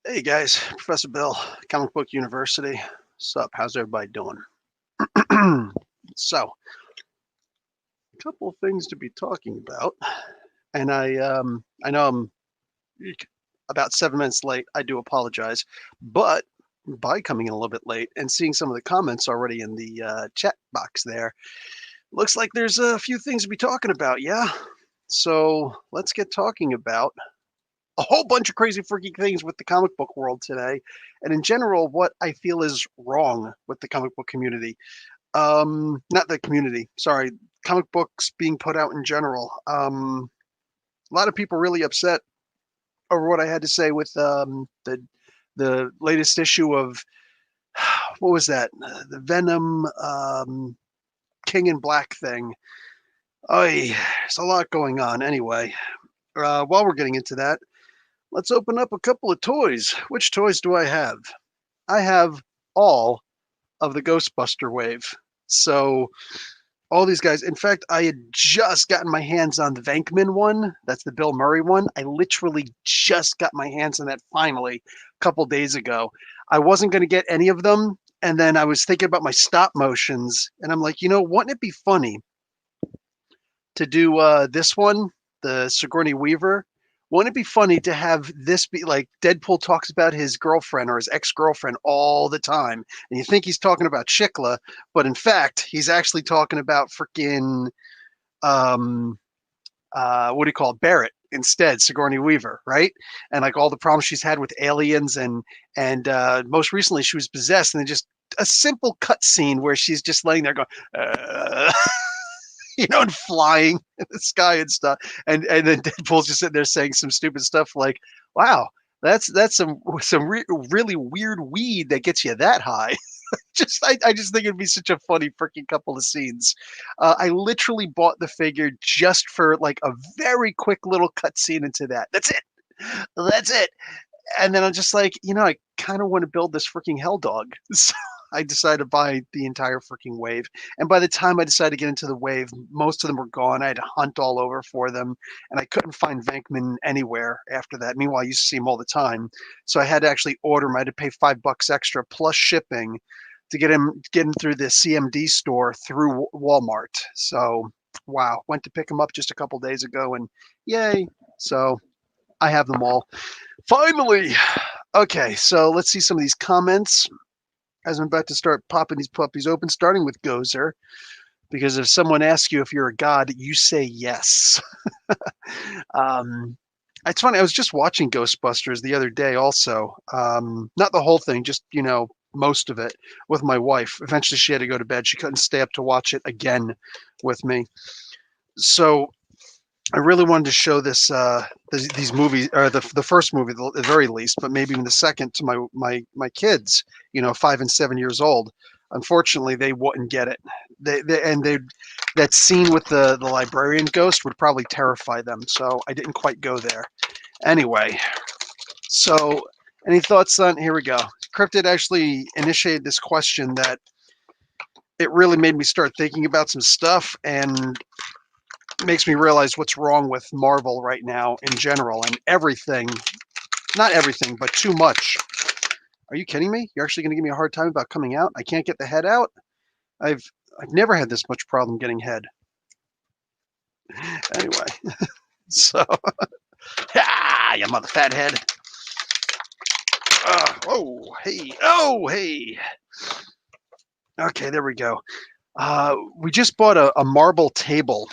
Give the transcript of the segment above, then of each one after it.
Hey guys, Professor Bill, Comic Book University. Sup? How's everybody doing? So, a couple of things to be talking about, and I know I'm about 7 minutes late. I do apologize, but by coming in a little bit late and seeing some of the comments already in the chat box there, looks like there's a few things to be talking about. Yeah, so let's get talking about a whole bunch of crazy freaky things with the comic book world today, and in general, what I feel is wrong with the comic book community. Not the community, sorry, comic books being put out in general. A lot of people really upset over what I had to say with the latest issue of what was that? The Venom King in Black thing. Oh, there's a lot going on. Anyway, while we're getting into that, let's open up a couple of toys. Which toys do I have? I have all of the Ghostbuster wave. So all these guys. In fact, I had just gotten my hands on the Venkman one. That's the Bill Murray one. I literally just got my hands on that finally a couple days ago. I wasn't going to get any of them. And then I was thinking about my stop motions. And I'm like, wouldn't it be funny to do this one, the Sigourney Weaver? Wouldn't it be funny to have this be like Deadpool talks about his girlfriend or his ex-girlfriend all the time, and you think he's talking about Chikla, but in fact he's actually talking about freaking what do you call it, Barrett instead, Sigourney Weaver, right? And like all the problems she's had with aliens, and most recently she was possessed, and then just a simple cut scene where she's just laying there going, and flying in the sky and stuff. And then Deadpool's just sitting there saying some stupid stuff like, "Wow, that's some really weird weed that gets you that high." I just think it'd be such a funny freaking couple of scenes. I literally bought the figure just for like a very quick little cut scene into that. That's it. That's it. And then I'm just like, I kind of want to build this freaking hell dog. So I decided to buy the entire freaking wave. And by the time I decided to get into the wave, most of them were gone. I had to hunt all over for them, and I couldn't find Venkman anywhere after that. Meanwhile, I used to see him all the time. So I had to actually order him. I had to pay $5 extra plus shipping to get him through the CMD store through Walmart. So wow, went to pick him up just a couple days ago, and yay. So I have them all. Finally. Okay, so let's see some of these comments as I'm about to start popping these puppies open, starting with Gozer, because if someone asks you if you're a god, you say yes. It's funny, I was just watching Ghostbusters the other day also. Not the whole thing, just, most of it with my wife. Eventually she had to go to bed. She couldn't stay up to watch it again with me. So I really wanted to show these movies, or the first movie at the very least, but maybe even the second to my kids, 5 and 7 years old. Unfortunately, they wouldn't get it. That scene with the librarian ghost would probably terrify them. So I didn't quite go there. Anyway, so any thoughts on? Here we go. Cryptid actually initiated this question that it really made me start thinking about some stuff, and makes me realize what's wrong with Marvel right now in general and everything. Not everything, but too much. Are you kidding me? You're actually going to give me a hard time about coming out? I can't get the head out? I've never had this much problem getting head. Anyway, so you mother fat head. Oh, hey. Okay, there we go. We just bought a marble table.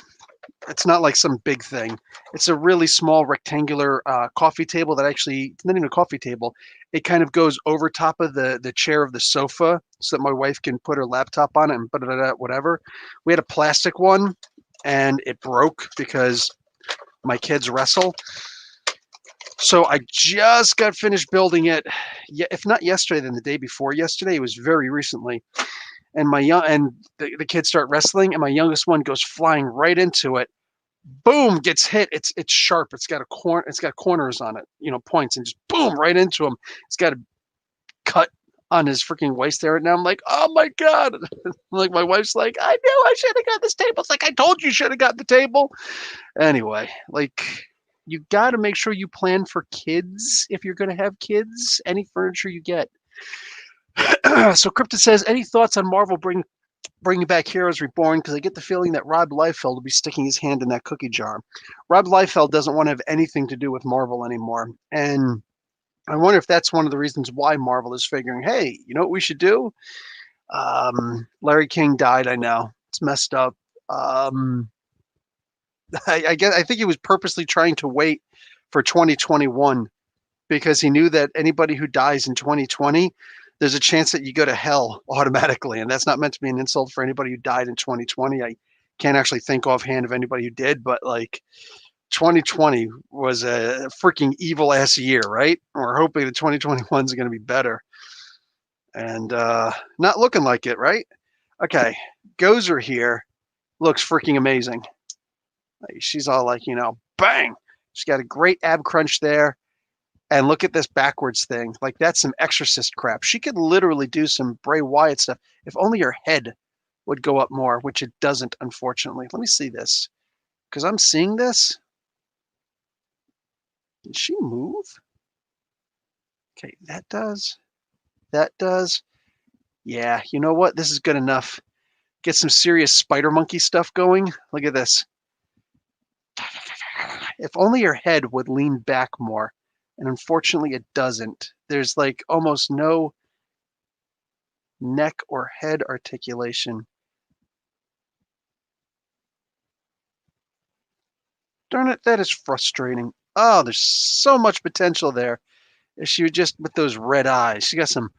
It's not like some big thing. It's a really small rectangular coffee table that actually, it's not even a coffee table. It kind of goes over top of the chair of the sofa so that my wife can put her laptop on it and whatever. We had a plastic one and it broke because my kids wrestle. So I just got finished building it. Yeah, if not yesterday, then the day before yesterday. It was very recently. And the kids start wrestling, and my youngest one goes flying right into it. Boom, gets hit. It's sharp. It's got corners on it, points, and just boom right into him. It's got a cut on his freaking waist there. And now I'm like, oh my god! Like my wife's like, I knew I should have got this table. It's like I told you should have got the table. Anyway, like You got to make sure you plan for kids if you're going to have kids. Any furniture you get. So Cryptid says, any thoughts on Marvel bringing back Heroes Reborn? Because I get the feeling that Rob Liefeld will be sticking his hand in that cookie jar. Rob Liefeld doesn't want to have anything to do with Marvel anymore. And I wonder if that's one of the reasons why Marvel is figuring, hey, you know what we should do? Larry King died, I know. It's messed up. I think he was purposely trying to wait for 2021 because he knew that anybody who dies in 2020, there's a chance that you go to hell automatically. And that's not meant to be an insult for anybody who died in 2020. I can't actually think offhand of anybody who did, but like 2020 was a freaking evil ass year, right? We're hoping that 2021 is going to be better. And not looking like it, right? Okay, Gozer here looks freaking amazing. She's all like, bang. She's got a great ab crunch there. And look at this backwards thing. Like, that's some Exorcist crap. She could literally do some Bray Wyatt stuff if only her head would go up more, which it doesn't, unfortunately. Let me see this. Because I'm seeing this. Did she move? Okay, that does. That does. Yeah, you know what? This is good enough. Get some serious spider monkey stuff going. Look at this. If only her head would lean back more. And unfortunately, it doesn't. There's like almost no neck or head articulation. Darn it, that is frustrating. Oh, there's so much potential there. If she would just, with those red eyes, she got some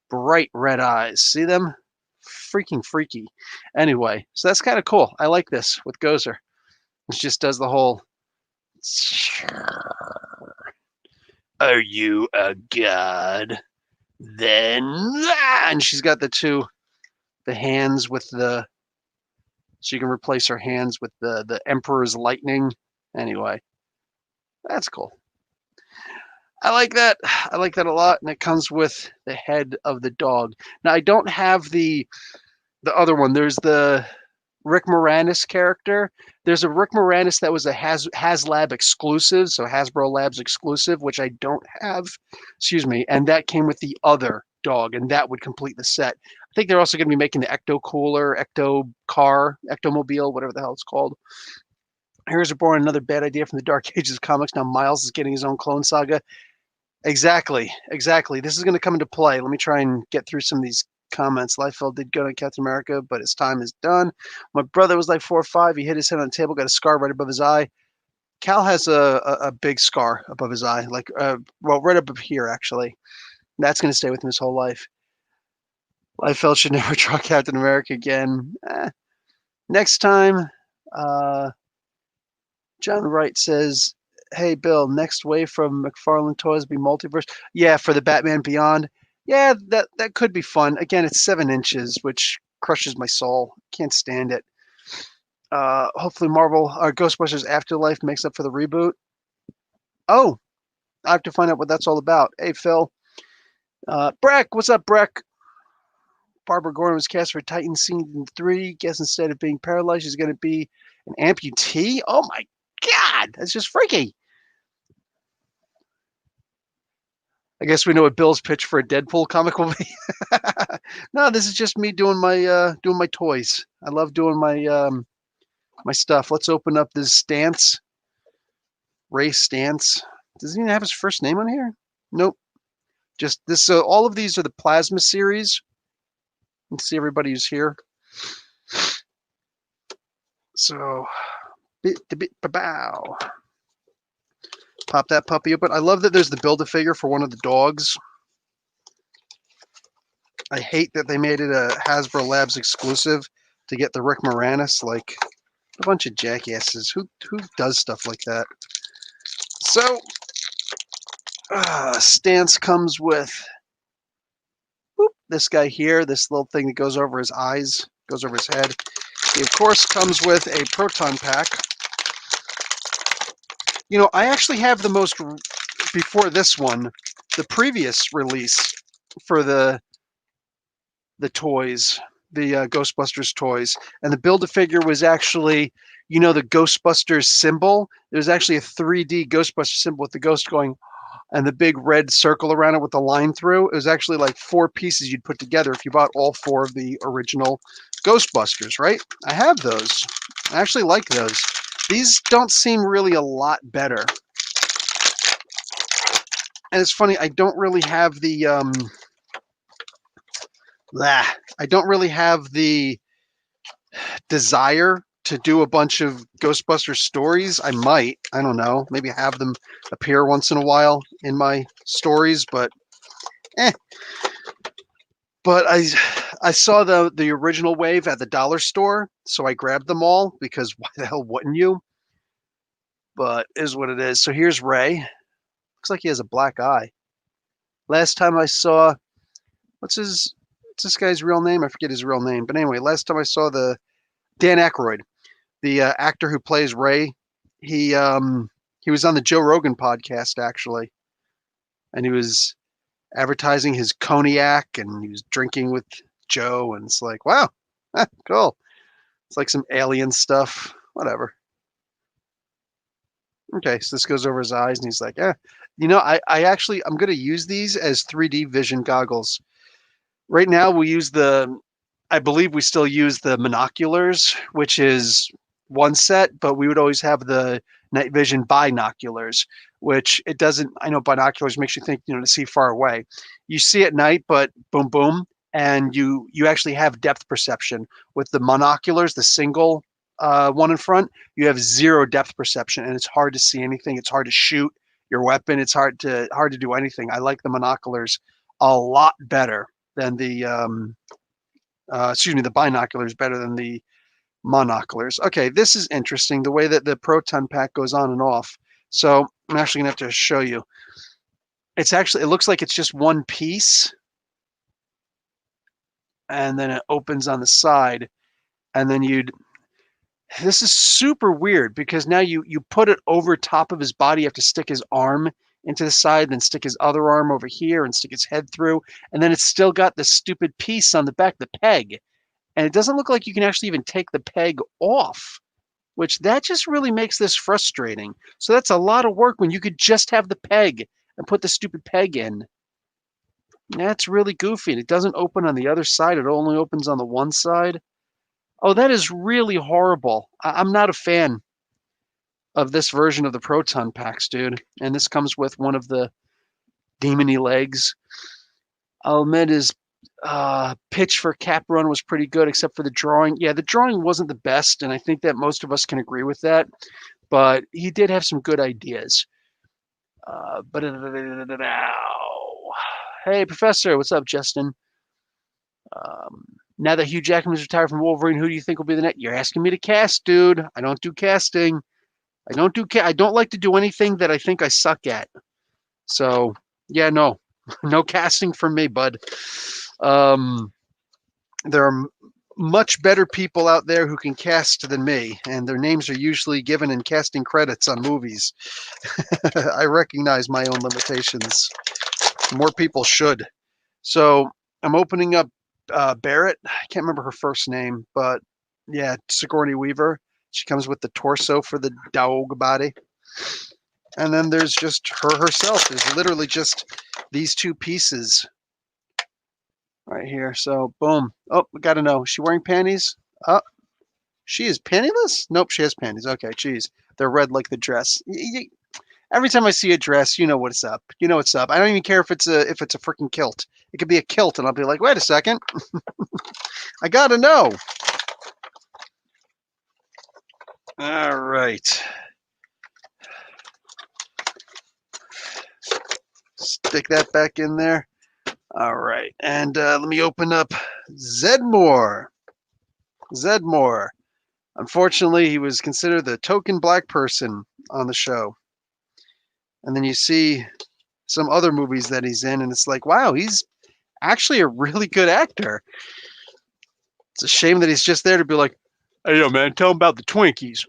bright red eyes. See them? Freaking freaky. Anyway, so that's kind of cool. I like this with Gozer. It just does the whole. Are you a god? Then, and she's got the hands with the. So you can replace her hands with the Emperor's lightning. Anyway, that's cool. I like that. I like that a lot, and it comes with the head of the dog. Now I don't have the other one. There's the Rick Moranis character. There's a Rick Moranis that was a HasLab exclusive, so Hasbro Labs exclusive, which I don't have. Excuse me, and that came with the other dog, and that would complete the set. I think they're also going to be making the Ecto Cooler, Ecto Car, Ectomobile, whatever the hell it's called. Heroes Reborn, another bad idea from the Dark Ages comics. Now Miles is getting his own Clone Saga. Exactly. This is going to come into play. Let me try and get through some of these comments. Liefeld did go to Captain America, but his time is done. My brother was like 4 or 5. He hit his head on the table, got a scar right above his eye. Cal has a big scar above his eye, like right up here actually. That's going to stay with him his whole life. Liefeld should never draw Captain America again. Next time, John Wright says, hey, Bill, next wave from McFarlane Toys be multiverse. Yeah, for the Batman Beyond. Yeah, that could be fun. Again, it's 7 inches, which crushes my soul. Can't stand it. Hopefully Marvel or Ghostbusters Afterlife makes up for the reboot. Oh, I have to find out what that's all about. Hey, Phil. Breck, what's up, Breck? Barbara Gordon was cast for Titan Season 3. Guess instead of being paralyzed, she's going to be an amputee? Oh, my God. That's just freaky. I guess we know what Bill's pitch for a Deadpool comic will be. No, this is just me doing my toys. I love doing my my stuff. Let's open up this Stance. Ray Stance. Does he even have his first name on here? Nope. Just this. So all of these are the Plasma series. Let's see everybody who's here. So, bow. Pop that puppy open. I love that there's the Build-A-Figure for one of the dogs. I hate that they made it a Hasbro Labs exclusive to get the Rick Moranis. Like, a bunch of jackasses. Who does stuff like that? So, Stance comes with this guy here, this little thing that goes over his eyes, goes over his head. He, of course, comes with a proton pack. You know, I actually have the most, before this one, the previous release for the toys, the Ghostbusters toys. And the Build-A-Figure was actually, you know, the Ghostbusters symbol. There's actually a 3D Ghostbuster symbol with the ghost going and the big red circle around it with the line through. It was actually like 4 pieces you'd put together if you bought all 4 of the original Ghostbusters, right? I have those. I actually like those. These don't seem really a lot better. And it's funny, I don't really have the I don't really have the desire to do a bunch of Ghostbusters stories. I might, I don't know, maybe have them appear once in a while in my stories, but But I saw the original wave at the dollar store, so I grabbed them all because why the hell wouldn't you? But it is what it is. So here's Ray. Looks like he has a black eye. Last time I saw, what's this guy's real name? I forget his real name. But anyway, last time I saw the Dan Aykroyd, the actor who plays Ray, he was on the Joe Rogan podcast actually, and he was advertising his cognac and he was drinking with Joe, and it's like, wow, cool. It's like some alien stuff, whatever. Okay, so this goes over his eyes, and he's like, you know, I'm going to use these as 3D vision goggles. Right now, I believe we still use the monoculars, which is one set, but we would always have the night vision binoculars, which it doesn't, I know binoculars makes you think, you know, to see far away. You see at night, but boom, boom, and you actually have depth perception. With the monoculars, the single one in front, you have 0 depth perception, and it's hard to see anything. It's hard to shoot your weapon. It's hard to do anything. I like the monoculars a lot better than the the binoculars better than the monoculars. Okay, this is interesting, the way that the proton pack goes on and off. So I'm actually gonna have to show you. It looks like it's just one piece, and then it opens on the side, and then this is super weird because now you put it over top of his body. You have to stick his arm into the side, then stick his other arm over here and stick his head through, and then it's still got the stupid piece on the back, the peg. And it doesn't look like you can actually even take the peg off, which that just really makes this frustrating. So that's a lot of work when you could just have the peg and put the stupid peg in. That's really goofy. And it doesn't open on the other side. It only opens on the one side. Oh, that is really horrible. I'm not a fan of this version of the proton packs, dude. And this comes with one of the demony legs. I'll admit his pitch for Cap Run was pretty good, except for the drawing. Yeah, the drawing wasn't the best, and I think that most of us can agree with that. But he did have some good ideas. Hey, Professor, what's up, Justin? Now that Hugh Jackman is retired from Wolverine, who do you think will be the next? You're asking me to cast, dude. I don't do casting. I don't like to do anything that I think I suck at. So yeah, no, no casting from me, bud. There are much better people out there who can cast than me, and their names are usually given in casting credits on movies. I recognize my own limitations. More people should. So I'm opening up Barrett. I can't remember her first name, but yeah, Sigourney Weaver. She comes with the torso for the dog body. And then there's just her herself. There's literally just these 2 pieces right here. So boom. Oh, we got to know. Is she wearing panties? Oh, she is pantyless? Nope, she has panties. Okay, geez. They're red like the dress. Every time I see a dress, you know what's up. You know what's up. I don't even care if it's a freaking kilt. It could be a kilt, and I'll be like, wait a second. I got to know. All right. Stick that back in there. All right. And let me open up Zedmore. Zedmore. Unfortunately, he was considered the token black person on the show. And then you see some other movies that he's in, and it's like, wow, he's actually a really good actor. It's a shame that he's just there to be like, hey, yo, man, tell him about the Twinkies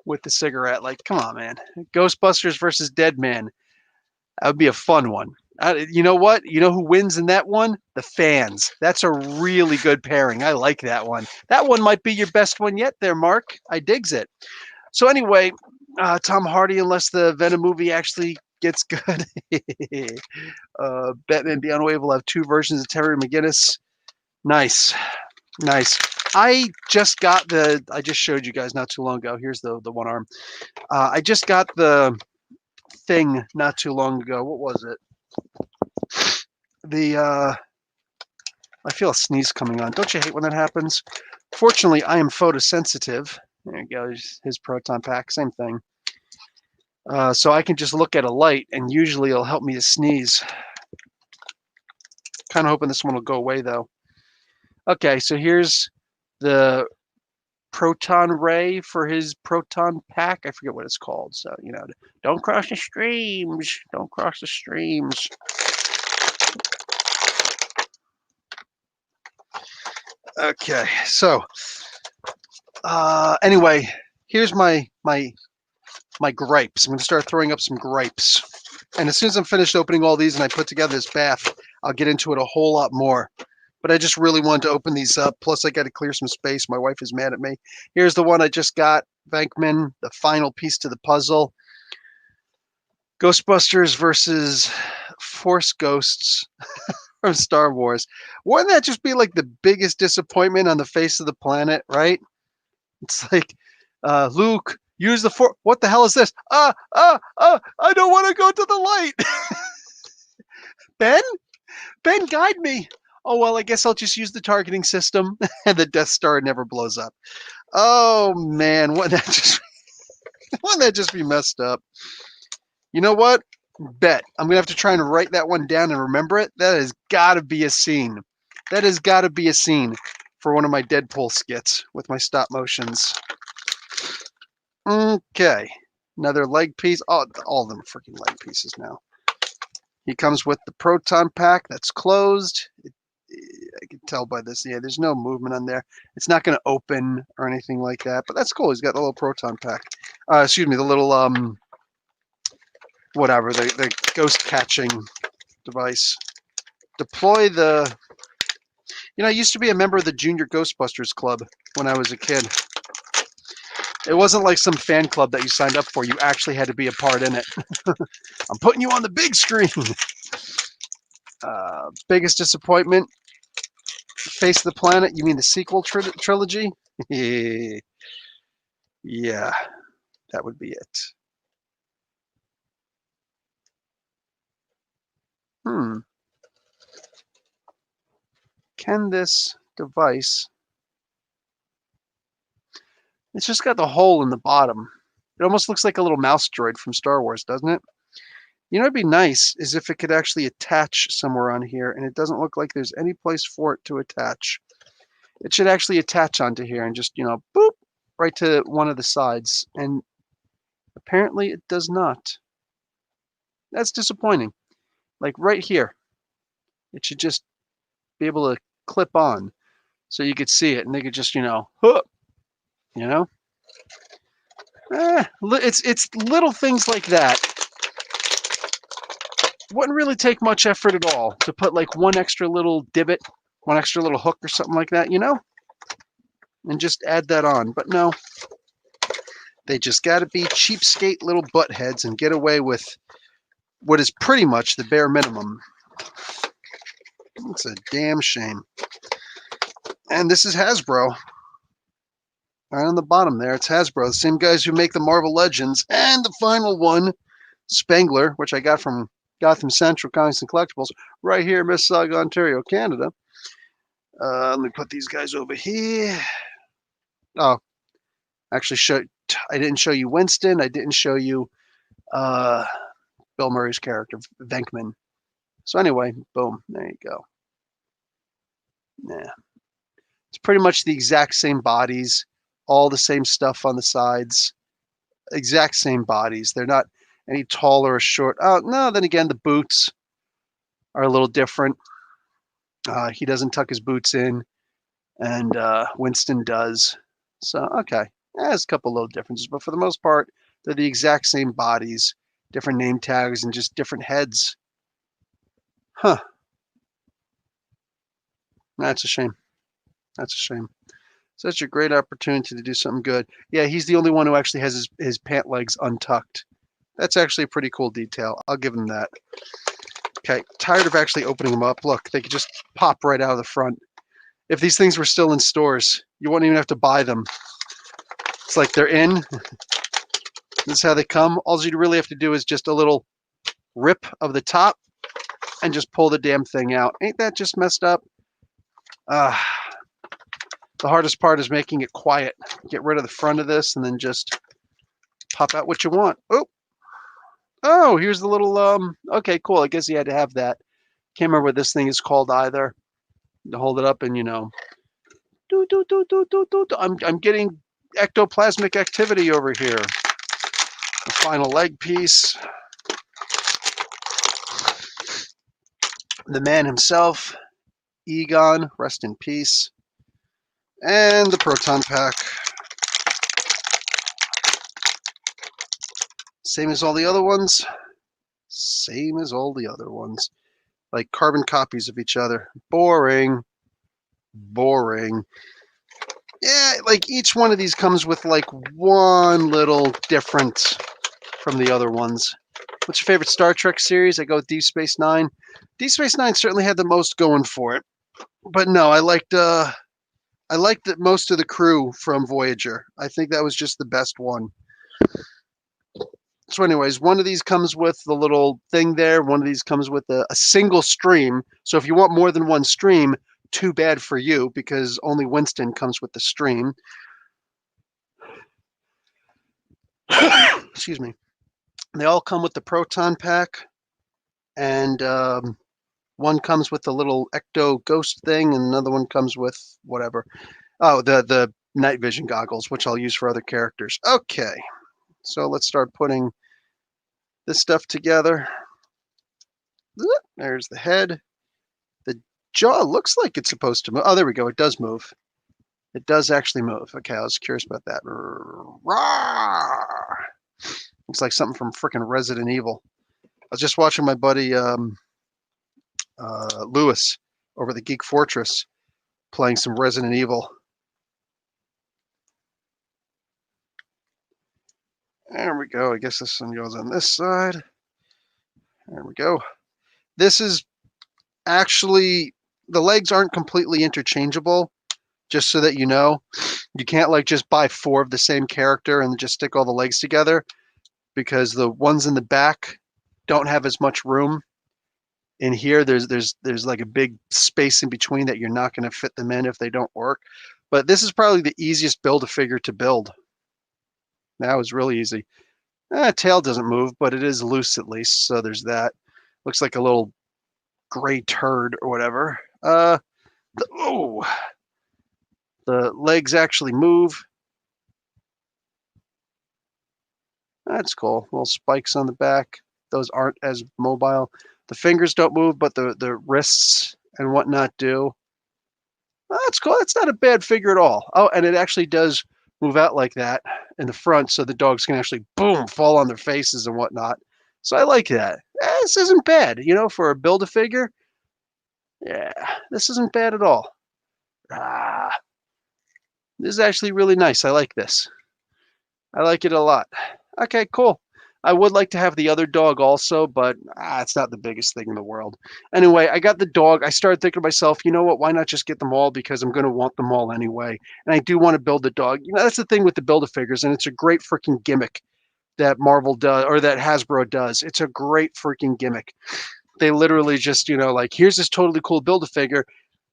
with the cigarette. Like, come on, man. Ghostbusters versus Dead Man. That would be a fun one. You know what? You know who wins in that one? The fans. That's a really good pairing. I like that one. That one might be your best one yet there, Mark. I digs it. So anyway, Tom Hardy, unless the Venom movie actually gets good. Batman Beyond Wave will have 2 versions of Terry McGinnis. Nice. Nice. I just showed you guys not too long ago. Here's the one arm. I just got the thing not too long ago. What was it? I feel a sneeze coming on. Don't you hate when that happens? Fortunately, I am photosensitive. There you go. His proton pack, same thing. So I can just look at a light, and usually it'll help me to sneeze. Kind of hoping this one will go away, though. Okay, so here's the proton ray for his proton pack. I forget what it's called. So, don't cross the streams. Don't cross the streams. Okay, so anyway, here's my gripes. I'm going to start throwing up some gripes. And as soon as I'm finished opening all these and I put together this bath, I'll get into it a whole lot more. But I just really wanted to open these up. Plus, I got to clear some space. My wife is mad at me. Here's the one I just got. Venkman, the final piece to the puzzle. Ghostbusters versus Force Ghosts from Star Wars. Wouldn't that just be like the biggest disappointment on the face of the planet, right? It's like, Luke, use the Force. What the hell is this? I don't want to go to the light. Ben, guide me. Oh, well, I guess I'll just use the targeting system, and the Death Star never blows up. Oh, man, wouldn't that just be messed up? You know what? Bet. I'm going to have to try and write that one down and remember it. That has got to be a scene. That has got to be a scene for one of my Deadpool skits with my stop motions. Okay. Another leg piece. Oh, all of them are freaking leg pieces now. He comes with the proton pack that's closed. I can tell by this. Yeah, there's no movement on there. It's not going to open or anything like that, but that's cool. He's got the little proton pack. Excuse me, the little whatever, the ghost catching device. Deploy the. I used to be a member of the Junior Ghostbusters Club when I was a kid. It wasn't like some fan club that you signed up for. You actually had to be a part in it. I'm putting you on the big screen. Biggest disappointment? Face of the Planet? You mean the sequel trilogy? Yeah, that would be it. Can this device... It's just got the hole in the bottom. It almost looks like a little mouse droid from Star Wars, doesn't it? It'd be nice is if it could actually attach somewhere on here, and it doesn't look like there's any place for it to attach. It should actually attach onto here and just, boop, right to one of the sides. And apparently it does not. That's disappointing. Like right here, it should just be able to clip on so you could see it, and they could just, hook, it's little things like that. Wouldn't really take much effort at all to put like one extra little divot, one extra little hook or something like that, and just add that on. But no, they just got to be cheapskate little butt heads and get away with what is pretty much the bare minimum. It's a damn shame. And this is Hasbro. Right on the bottom there, it's Hasbro, the same guys who make the Marvel Legends. And the final one, Spangler, which I got from Gotham Central Comics and Collectibles, right here in Mississauga, Ontario, Canada. Let me put these guys over here. Oh, actually, I didn't show you Winston. I didn't show you Bill Murray's character, Venkman. So anyway, boom, there you go. Yeah, it's pretty much the exact same bodies, all the same stuff on the sides, exact same bodies. They're not any taller or short. Oh, no, then again, the boots are a little different. He doesn't tuck his boots in, and Winston does. So, okay, there's a couple little differences, but for the most part, they're the exact same bodies, different name tags, and just different heads. Huh. That's a shame. That's a shame. Such a great opportunity to do something good. Yeah, he's the only one who actually has his pant legs untucked. That's actually a pretty cool detail. I'll give him that. Okay, tired of actually opening them up. Look, they could just pop right out of the front. If these things were still in stores, you wouldn't even have to buy them. It's like they're in. This is how they come. All you really have to do is just a little rip of the top and just pull the damn thing out. Ain't that just messed up? The hardest part is making it quiet. Get rid of the front of this and then just pop out what you want. Oh, here's the little, okay, cool. I guess you had to have that. Can't remember what this thing is called either. To hold it up and, I'm getting ectoplasmic activity over here. The final leg piece. The man himself, Egon, rest in peace. And the proton pack. Same as all the other ones. Same as all the other ones. Like carbon copies of each other. Boring. Boring. Yeah, like each one of these comes with like one little different from the other ones. What's your favorite Star Trek series? I go with Deep Space Nine. Deep Space Nine certainly had the most going for it. But no, I liked most of the crew from Voyager. I think that was just the best one. So anyways, one of these comes with the little thing there. One of these comes with a single stream. So if you want more than one stream, too bad for you, because only Winston comes with the stream. Excuse me. They all come with the proton pack, and one comes with the little ecto ghost thing, and another one comes with whatever. Oh, the night vision goggles, which I'll use for other characters. Okay, so let's start putting this stuff together. There's the head. The jaw looks like it's supposed to move. Oh, there we go. It does move. It does actually move. Okay, I was curious about that. Looks like something from frickin' Resident Evil. I was just watching my buddy Lewis over the Geek Fortress playing some Resident Evil. There we go. I guess this one goes on this side. There we go. This is actually, the legs aren't completely interchangeable, just so that you know. You can't like just buy 4 of the same character and just stick all the legs together, because the ones in the back don't have as much room. In here, there's like a big space in between that you're not going to fit them in if they don't work. But this is probably the easiest Build-A-Figure to build. That was really easy. Tail doesn't move, but it is loose at least, so there's that. Looks like a little gray turd or whatever. The legs actually move. That's cool. Little spikes on the back. Those aren't as mobile. The fingers don't move, but the wrists and whatnot do. That's cool. That's not a bad figure at all. Oh, and it actually does move out like that in the front, so the dogs can actually, boom, fall on their faces and whatnot. So I like that. This isn't bad, for a Build-A-Figure. Yeah, this isn't bad at all. This is actually really nice. I like this. I like it a lot. Okay, cool. I would like to have the other dog also, but it's not the biggest thing in the world. Anyway, I got the dog. I started thinking to myself, you know what? Why not just get them all? Because I'm going to want them all anyway. And I do want to build the dog. That's the thing with the Build-A-Figures, and it's a great freaking gimmick that Marvel does, or that Hasbro does. It's a great freaking gimmick. They literally just, like, here's this totally cool Build-A-Figure.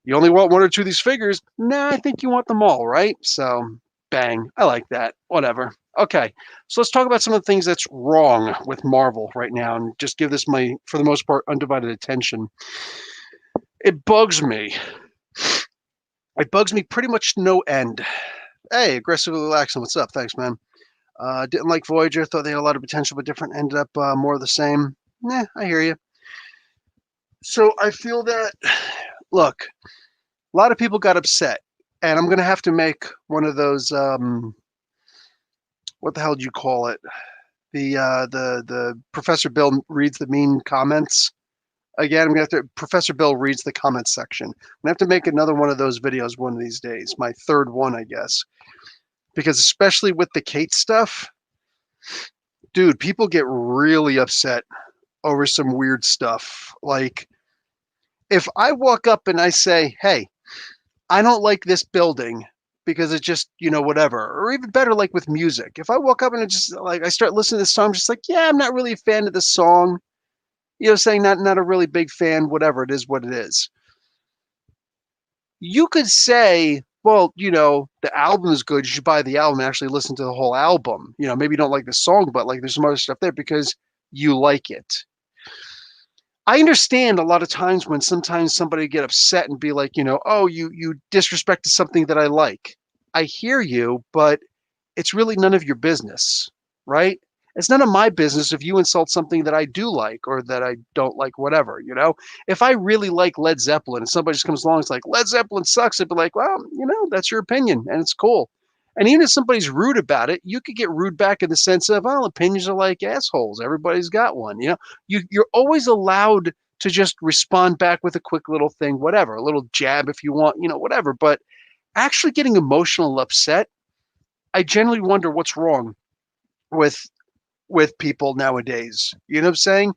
You only want 1 or 2 of these figures? Nah, I think you want them all, right? So, bang. I like that. Whatever. Okay, so let's talk about some of the things that's wrong with Marvel right now and just give this my, for the most part, undivided attention. It bugs me. It bugs me pretty much to no end. Hey, aggressively relaxing. What's up? Thanks, man. Didn't like Voyager. Thought they had a lot of potential, but different. Ended up more of the same. Nah, I hear you. So I feel that, look, a lot of people got upset, and I'm going to have to make one of those, what the hell do you call it? The Professor Bill reads the mean comments Again, I'm gonna have to. Professor Bill reads the comments section. I'm gonna have to make another one of those videos one of these days. My third one, I guess, because especially with the Kate stuff, dude, people get really upset over some weird stuff. Like if I walk up and I say, "Hey, I don't like this building," because it's just, whatever. Or even better, like with music. If I walk up and I start listening to this song, I'm just like, yeah, I'm not really a fan of this song. Saying not a really big fan, whatever, it is what it is. You could say, well, the album is good. You should buy the album and actually listen to the whole album. Maybe you don't like the song, but like there's some other stuff there because you like it. I understand a lot of times when sometimes somebody get upset and be like, oh, you disrespected something that I like. I hear you, but it's really none of your business, right? It's none of my business if you insult something that I do like or that I don't like, whatever, If I really like Led Zeppelin and somebody just comes along and is like, Led Zeppelin sucks, I'd be like, well, that's your opinion and it's cool. And even if somebody's rude about it, you could get rude back in the sense of, well, opinions are like assholes. Everybody's got one. You're always allowed to just respond back with a quick little thing, whatever, a little jab if you want, whatever. But actually getting emotional and upset, I generally wonder what's wrong with people nowadays. You know what I'm saying?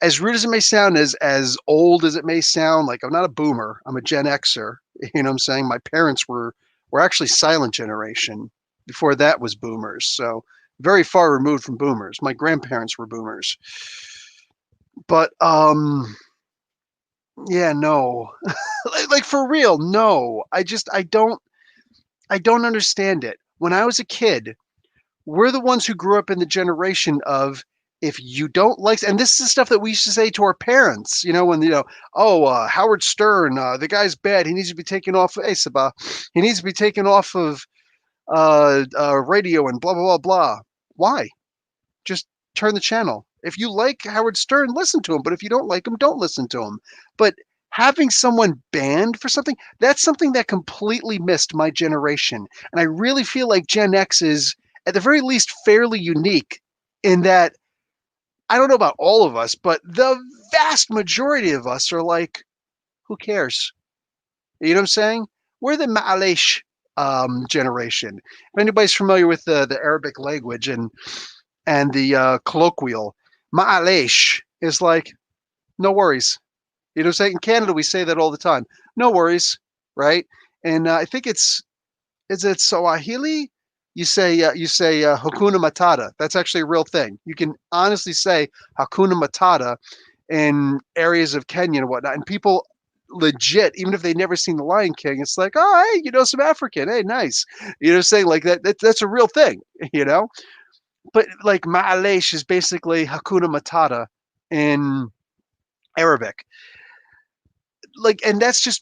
As rude as it may sound, as old as it may sound, like I'm not a boomer, I'm a Gen Xer. You know what I'm saying? My parents were actually silent generation. Before that was boomers. So very far removed from boomers. My grandparents were boomers. But yeah, no. Like for real, no. I don't understand it. When I was a kid, we're the ones who grew up in the generation of if you don't like, and this is stuff that we used to say to our parents, when, oh, Howard Stern, the guy's bad. He needs to be taken off. Hey, Sabah, he needs to be taken off of radio and blah, blah, blah, blah. Why? Just turn the channel. If you like Howard Stern, listen to him. But if you don't like him, don't listen to him. But having someone banned for something, that's something that completely missed my generation. And I really feel like Gen X is, at the very least, fairly unique in that I don't know about all of us, but the vast majority of us are like, who cares? You know what I'm saying? We're the Ma'alesh generation. If anybody's familiar with the Arabic language and the colloquial, Ma'alesh is like, no worries. You know what I'm saying? In Canada, we say that all the time. No worries, right? And I think is it Swahili? You say Hakuna Matata. That's actually a real thing. You can honestly say Hakuna Matata in areas of Kenya and whatnot, and people legit, even if they've never seen The Lion King, it's like, oh, hey, some African. Hey, nice. Saying like that's a real thing, But like Ma'alesh is basically Hakuna Matata in Arabic. Like, and that's just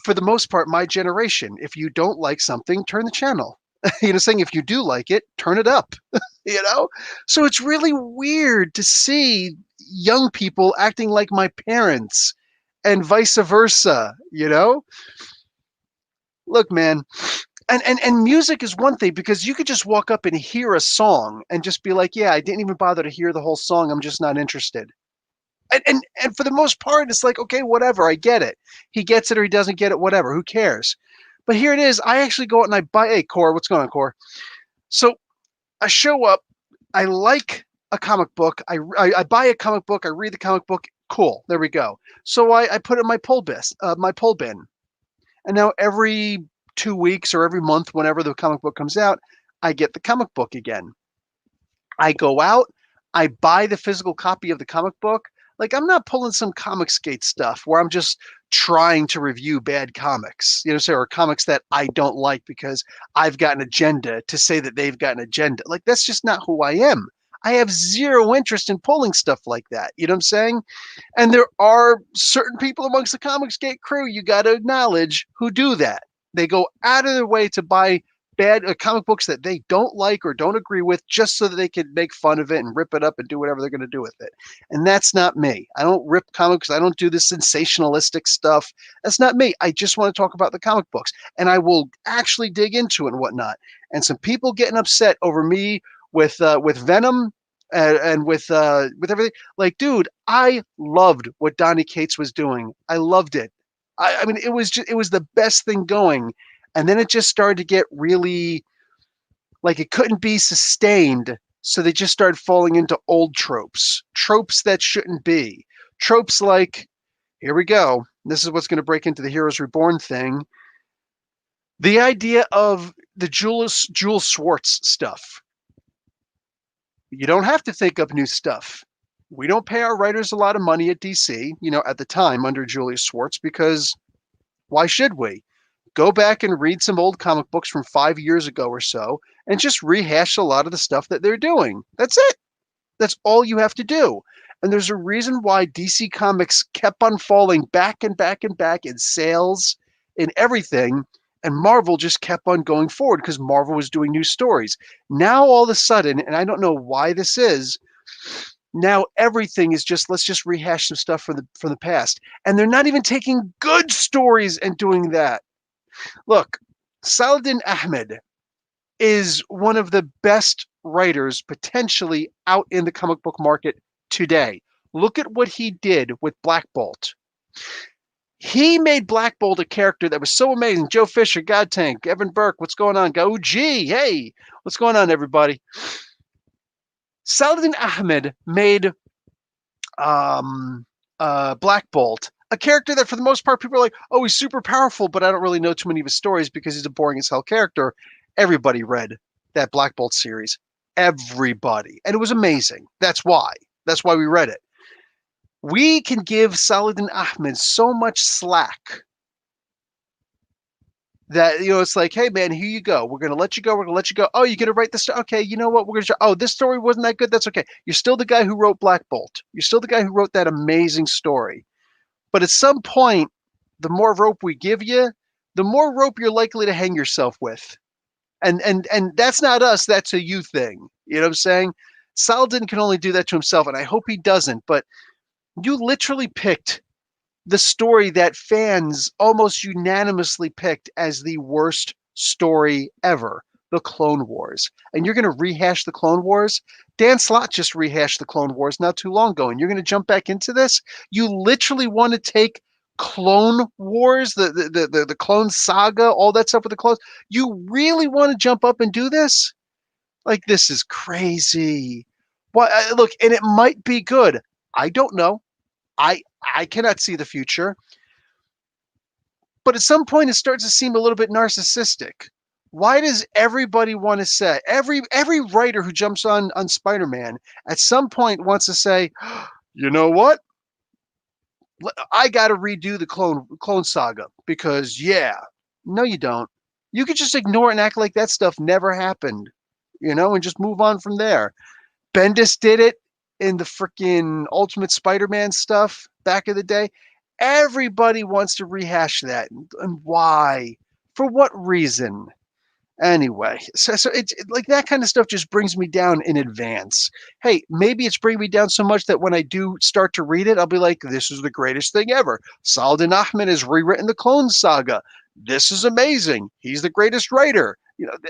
for the most part, my generation. If you don't like something, turn the channel. Saying if you do like it, turn it up. So it's really weird to see young people acting like my parents and vice versa. Look, man, and music is one thing because you could just walk up and hear a song and just be like, yeah, I didn't even bother to hear the whole song, I'm just not interested. And for the most part, it's like, okay, whatever, I get it. He gets it or he doesn't get it, whatever, who cares? But here it is. I actually go out and I buy, hey, Core, what's going on, Core? So I show up, I like a comic book, I buy a comic book, I read the comic book, cool, there we go. So I put it in my pull bin. And now every 2 weeks or every month, whenever the comic book comes out, I get the comic book again. I go out, I buy the physical copy of the comic book. Like I'm not pulling some Comicsgate stuff where I'm just trying to review bad comics, or comics that I don't like because I've got an agenda to say that they've got an agenda. Like that's just not who I am. I have zero interest in pulling stuff like that. You know what I'm saying? And there are certain people amongst the Comicsgate crew you got to acknowledge who do that. They go out of their way to buy bad comic books that they don't like or don't agree with just so that they can make fun of it and rip it up and do whatever they're going to do with it. And that's not me. I don't rip comics. I don't do this sensationalistic stuff. That's not me. I just want to talk about the comic books and I will actually dig into it and whatnot. And some people getting upset over me with Venom and with everything. Like, dude, I loved what Donny Cates was doing. I loved it. I mean, it was the best thing going, and then it just started to get really like it couldn't be sustained. So they just started falling into old tropes that shouldn't be, tropes like, here we go. This is what's going to break into the Heroes Reborn thing. The idea of the Jules Schwartz stuff. You don't have to think up new stuff. We don't pay our writers a lot of money at DC, at the time under Julius Schwartz, because why should we? Go back and read some old comic books from 5 years ago or so and just rehash a lot of the stuff that they're doing. That's it. That's all you have to do. And there's a reason why DC Comics kept on falling back and back and back in sales, in everything, and Marvel just kept on going forward because Marvel was doing new stories. Now all of a sudden, and I don't know why this is, now everything is just, let's just rehash some stuff from the past. And they're not even taking good stories and doing that. Look, Saladin Ahmed is one of the best writers potentially out in the comic book market today. Look at what he did with Black Bolt. He made Black Bolt a character that was so amazing. Joe Fisher, God Tank, Evan Burke, what's going on? Go, gee, hey, what's going on, everybody? Saladin Ahmed made Black Bolt a character that, for the most part, people are like, oh, he's super powerful, but I don't really know too many of his stories because he's a boring as hell character. Everybody read that Black Bolt series. Everybody. And it was amazing. That's why. That's why we read it. We can give Saladin Ahmed so much slack that, it's like, hey, man, here you go. We're going to let you go. We're going to let you go. Oh, you're going to write this? Okay, you know what? We're going to. Oh, this story wasn't that good. That's okay. You're still the guy who wrote Black Bolt. You're still the guy who wrote that amazing story. But at some point, the more rope we give you, the more rope you're likely to hang yourself with. And that's not us. That's a you thing. You know what I'm saying? Saladin can only do that to himself, and I hope he doesn't. But you literally picked the story that fans almost unanimously picked as the worst story ever, the Clone Wars. And you're going to rehash the Clone Wars? Dan Slott just rehashed the Clone Wars not too long ago, and you're going to jump back into this? You literally want to take Clone Wars, the Clone Saga, all that stuff with the clones? You really want to jump up and do this? Like, this is crazy. Well, look, and it might be good. I don't know. I cannot see the future. But at some point, it starts to seem a little bit narcissistic. Why does everybody want to say, every writer who jumps on Spider-Man at some point wants to say, you know what? I got to redo the Clone Saga because, yeah. No, you don't. You could just ignore it and act like that stuff never happened, and just move on from there. Bendis did it in the freaking Ultimate Spider-Man stuff back in the day. Everybody wants to rehash that. And why? For what reason? Anyway, so it's like that kind of stuff just brings me down in advance. Hey, maybe it's bringing me down so much that when I do start to read it, I'll be like, this is the greatest thing ever. Saladin Ahmed has rewritten the Clone Saga. This is amazing. He's the greatest writer.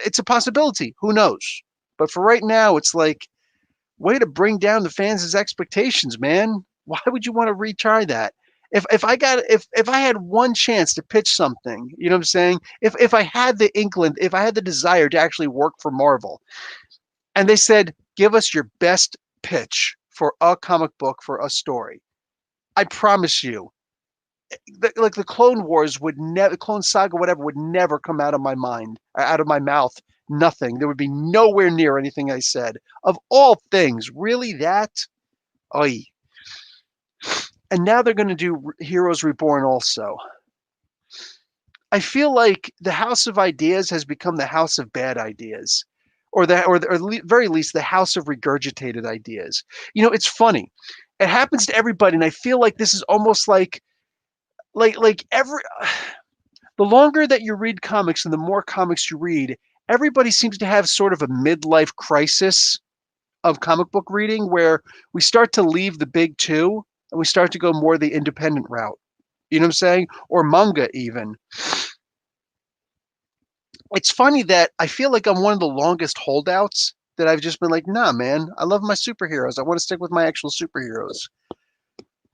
It's a possibility. Who knows? But for right now, it's like, way to bring down the fans' expectations, man. Why would you want to retry that? If I had one chance to pitch something, you know what I'm saying? If I had the inkling, if I had the desire to actually work for Marvel, and they said, give us your best pitch for a comic book, for a story, I promise you, like the Clone Wars would never, Clone Saga, whatever, would never come out of my mind, out of my mouth. Nothing. There would be nowhere near anything I said. Of all things, really that? Oy. And now they're going to do Heroes Reborn also. I feel like the House of Ideas has become the House of Bad Ideas, or very least the House of Regurgitated Ideas. It's funny. It happens to everybody, and I feel like this is almost like every the longer that you read comics and the more comics you read, everybody seems to have sort of a midlife crisis of comic book reading where we start to leave the big two and we start to go more the independent route. You know what I'm saying? Or manga even. It's funny that I feel like I'm one of the longest holdouts that I've just been like, nah, man, I love my superheroes. I want to stick with my actual superheroes.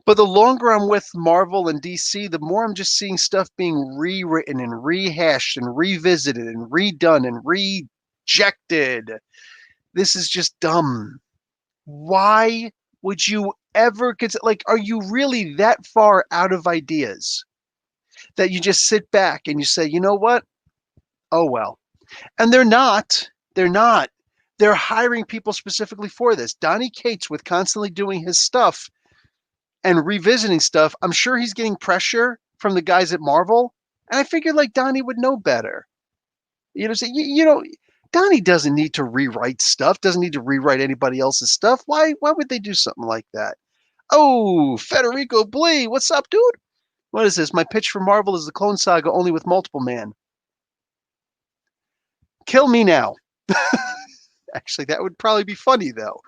But the longer I'm with Marvel and DC, the more I'm just seeing stuff being rewritten and rehashed and revisited and redone and rejected. This is just dumb. Why would you ever consider, like, are you really that far out of ideas that you just sit back and you say, you know what? Oh, well. And they're not. They're not. They're hiring people specifically for this. Donny Cates, with constantly doing his stuff and revisiting stuff, I'm sure he's getting pressure from the guys at Marvel. And I figured like Donny would know better. You know, so, Donny doesn't need to rewrite stuff, doesn't need to rewrite anybody else's stuff. Why would they do something like that? Oh, Federico Blee, what's up, dude? What is this? My pitch for Marvel is the Clone Saga only with multiple man. Kill me now. Actually, that would probably be funny though.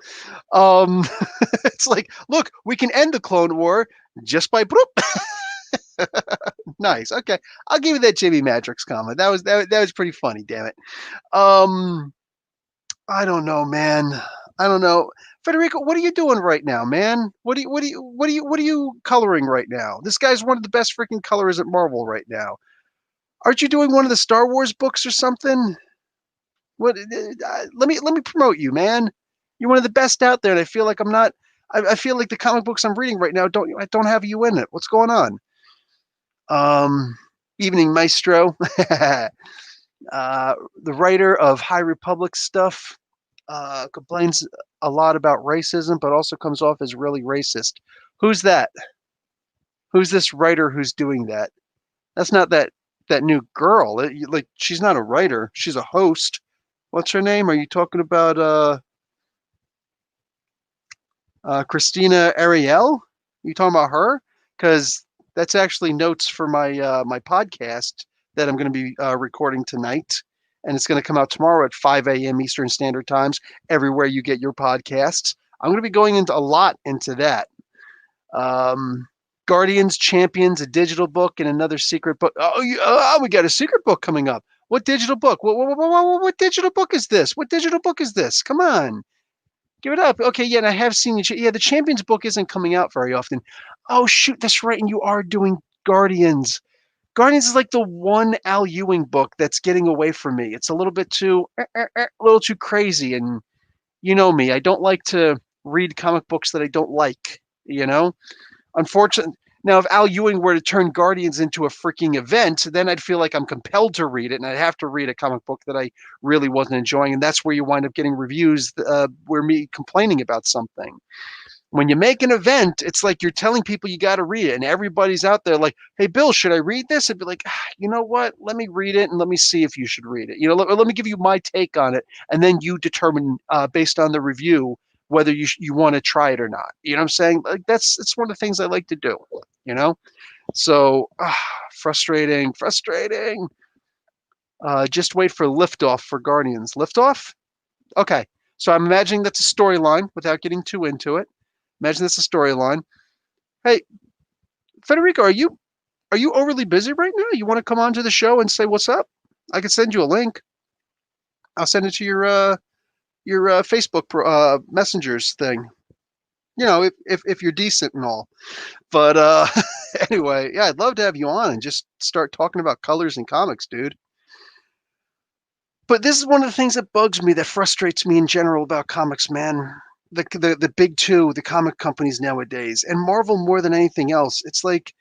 It's like, look, we can end the Clone War just by bloop. Nice. Okay, I'll give you that Jimmy Madrox comment. That was pretty funny. Damn it. Um, I don't know, man. I don't know. Federico, what are you doing right now, man? What are you coloring right now? This guy's one of the best freaking colorists at Marvel right now. Aren't you doing one of the Star Wars books or something? What? Let me promote you, man. You're one of the best out there, and I feel like I'm not. I feel like the comic books I'm reading right now don't have you in it. What's going on? Um, Evening Maestro, the writer of High Republic stuff, complains a lot about racism, but also comes off as really racist. Who's that? Who's this writer who's doing that? That's not that new girl. Like she's not a writer. She's a host. What's her name? Are you talking about Christina Ariel? You talking about her? Because that's actually notes for my podcast that I'm going to be recording tonight, and it's going to come out tomorrow at 5 a.m. Eastern Standard Times. Everywhere you get your podcasts, I'm going to be going into a lot into that. Um, Guardians Champions, a digital book, and another secret book. Oh, we got a secret book coming up. What digital book? What digital book is this? What digital book is this? Come on. Give it up. Okay, yeah, and I have seen yeah, the Champions book isn't coming out very often. Oh shoot, that's right, and you are doing Guardians. Guardians is like the one Al Ewing book that's getting away from me. It's a little bit too a little too crazy, and you know me, I don't like to read comic books that I don't like, you know? Unfortunately, now if Al Ewing were to turn Guardians into a freaking event, then I'd feel like I'm compelled to read it, and I'd have to read a comic book that I really wasn't enjoying, and that's where you wind up getting reviews where me complaining about something. When you make an event, it's like you're telling people you got to read it, and everybody's out there like, "Hey, Bill, should I read this?" I'd be like, "You know what? Let me read it and let me see if you should read it. Let me give you my take on it, and then you determine based on the review whether you want to try it or not." You know what I'm saying? Like it's one of the things I like to do. You know, so frustrating. Just wait for liftoff for Guardians. Liftoff? Okay, so I'm imagining that's a storyline without getting too into it. Imagine that's a storyline. Hey, Federico, are you overly busy right now? You want to come on to the show and say what's up? I could send you a link. I'll send it to your Facebook messengers thing. You know, if you're decent and all. But anyway, yeah, I'd love to have you on and just start talking about colors and comics, dude. But this is one of the things that bugs me, that frustrates me in general about comics, man. The big two, the comic companies nowadays, and Marvel more than anything else. It's like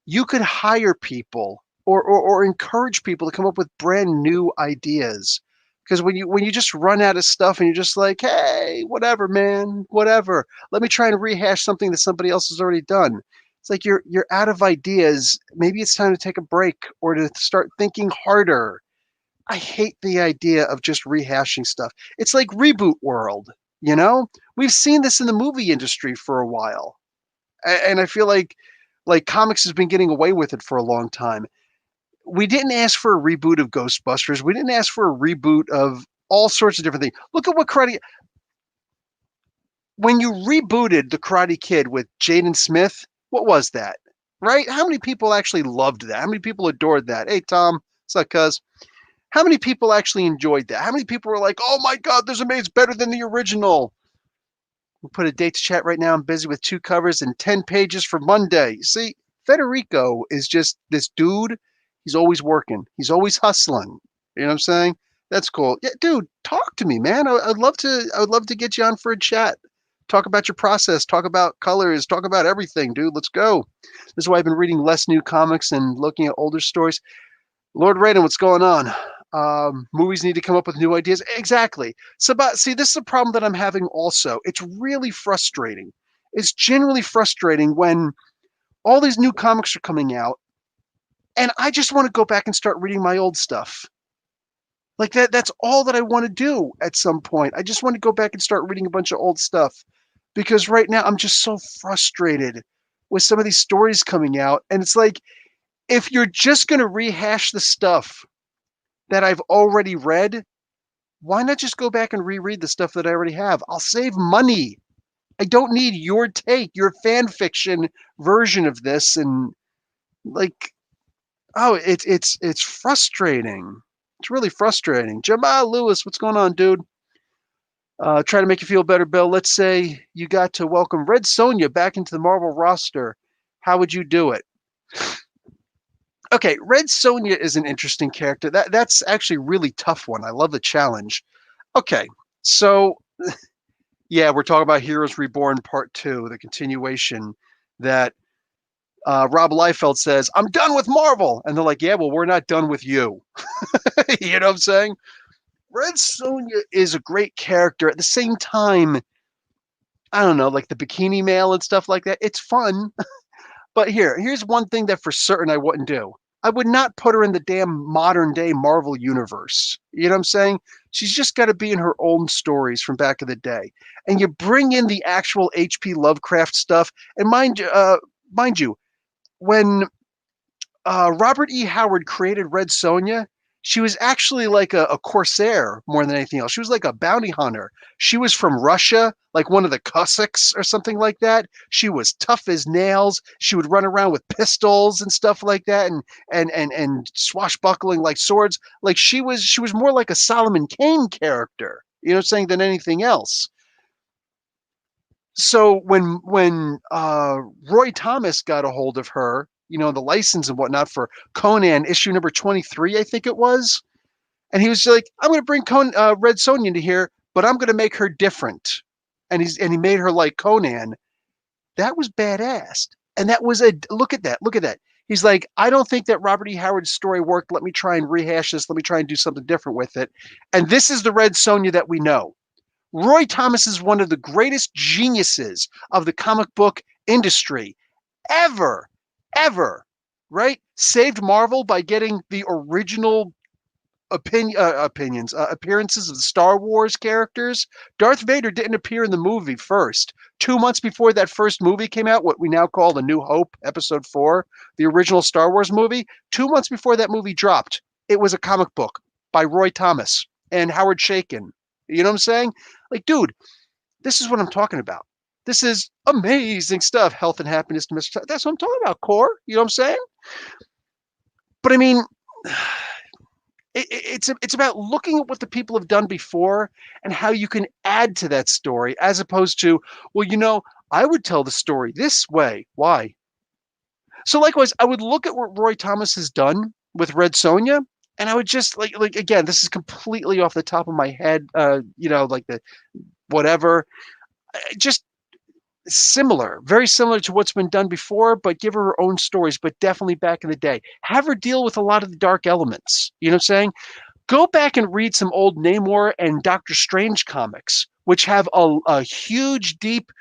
you could hire people or encourage people to come up with brand new ideas. Because when you just run out of stuff and you're just like, hey, whatever, man, whatever. Let me try and rehash something that somebody else has already done. It's like you're out of ideas. Maybe it's time to take a break or to start thinking harder. I hate the idea of just rehashing stuff. It's like reboot world, you know? We've seen this in the movie industry for a while. And I feel like comics has been getting away with it for a long time. We didn't ask for a reboot of Ghostbusters. We didn't ask for a reboot of all sorts of different things. Look at what when you rebooted the Karate Kid with Jaden Smith, what was that? Right? How many people actually loved that? How many people adored that? Hey Tom, what's up, cuz? How many people actually enjoyed that? How many people were like, oh my God, this is better than the original? We'll put a date to chat right now. I'm busy with 2 covers and 10 pages for Monday. See, Federico is just this dude. He's always working. He's always hustling. You know what I'm saying? That's cool. Yeah, dude, talk to me, man. I'd love to. I would love to get you on for a chat. Talk about your process. Talk about colors. Talk about everything, dude. Let's go. This is why I've been reading less new comics and looking at older stories. Lord Raiden, what's going on? Movies need to come up with new ideas. Exactly. So, but see, this is a problem that I'm having also. It's really frustrating. It's genuinely frustrating when all these new comics are coming out, and I just want to go back and start reading my old stuff. Like that's all that I want to do at some point. I just want to go back and start reading a bunch of old stuff because right now I'm just so frustrated with some of these stories coming out. And it's like, if you're just going to rehash the stuff that I've already read, why not just go back and reread the stuff that I already have? I'll save money. I don't need your take, your fan fiction version of this. And like, oh, it's frustrating. It's really frustrating. Jamal Lewis, what's going on, dude? Try to make you feel better, Bill. Let's say you got to welcome Red Sonja back into the Marvel roster. How would you do it? Okay, Red Sonja is an interesting character. That's actually a really tough one. I love the challenge. Okay, so yeah, we're talking about Heroes Reborn Part 2, the continuation that Rob Liefeld says, I'm done with Marvel. And they're like, yeah, well, we're not done with you. You know what I'm saying? Red Sonja is a great character. At the same time, I don't know, like the Bikini Male and stuff like that. It's fun. But here's one thing that for certain I wouldn't do. I would not put her in the damn modern day Marvel universe. You know what I'm saying? She's just got to be in her own stories from back in the day. And you bring in the actual H.P. Lovecraft stuff. And mind you, when Robert E. Howard created Red Sonja, she was actually like a corsair more than anything else. She was like a bounty hunter. She was from Russia, like one of the Cossacks or something like that. She was tough as nails. She would run around with pistols and stuff like that, and swashbuckling like swords. Like she was more like a Solomon Kane character, you know what I'm saying, than anything else. So when Roy Thomas got a hold of her, you know, the license and whatnot for Conan issue number 23, I think it was, and he was like, "I'm going to bring Red Sonja into here, but I'm going to make her different," and he made her like Conan. That was badass, and that was a look at that, look at that. He's like, I don't think that Robert E. Howard's story worked. Let me try and rehash this. Let me try and do something different with it. And this is the Red Sonja that we know. Roy Thomas is one of the greatest geniuses of the comic book industry ever, ever, right? Saved Marvel by getting the original appearances of the Star Wars characters. Darth Vader didn't appear in the movie first. 2 months before that first movie came out, what we now call The New Hope, Episode 4, the original Star Wars movie, 2 months before that movie dropped, it was a comic book by Roy Thomas and Howard Chaykin. You know what I'm saying? Like, dude, this is what I'm talking about. This is amazing stuff. Health and happiness to Mr. That's what I'm talking about, core. You know what I'm saying? But I mean, it's about looking at what the people have done before and how you can add to that story, as opposed to, well, you know, I would tell the story this way. Why? So likewise, I would look at what Roy Thomas has done with Red Sonja, and I would just like again, this is completely off the top of my head. You know, like the whatever, just similar, very similar to what's been done before, but give her her own stories, but definitely back in the day. Have her deal with a lot of the dark elements. You know what I'm saying? Go back and read some old Namor and Doctor Strange comics, which have a huge, deep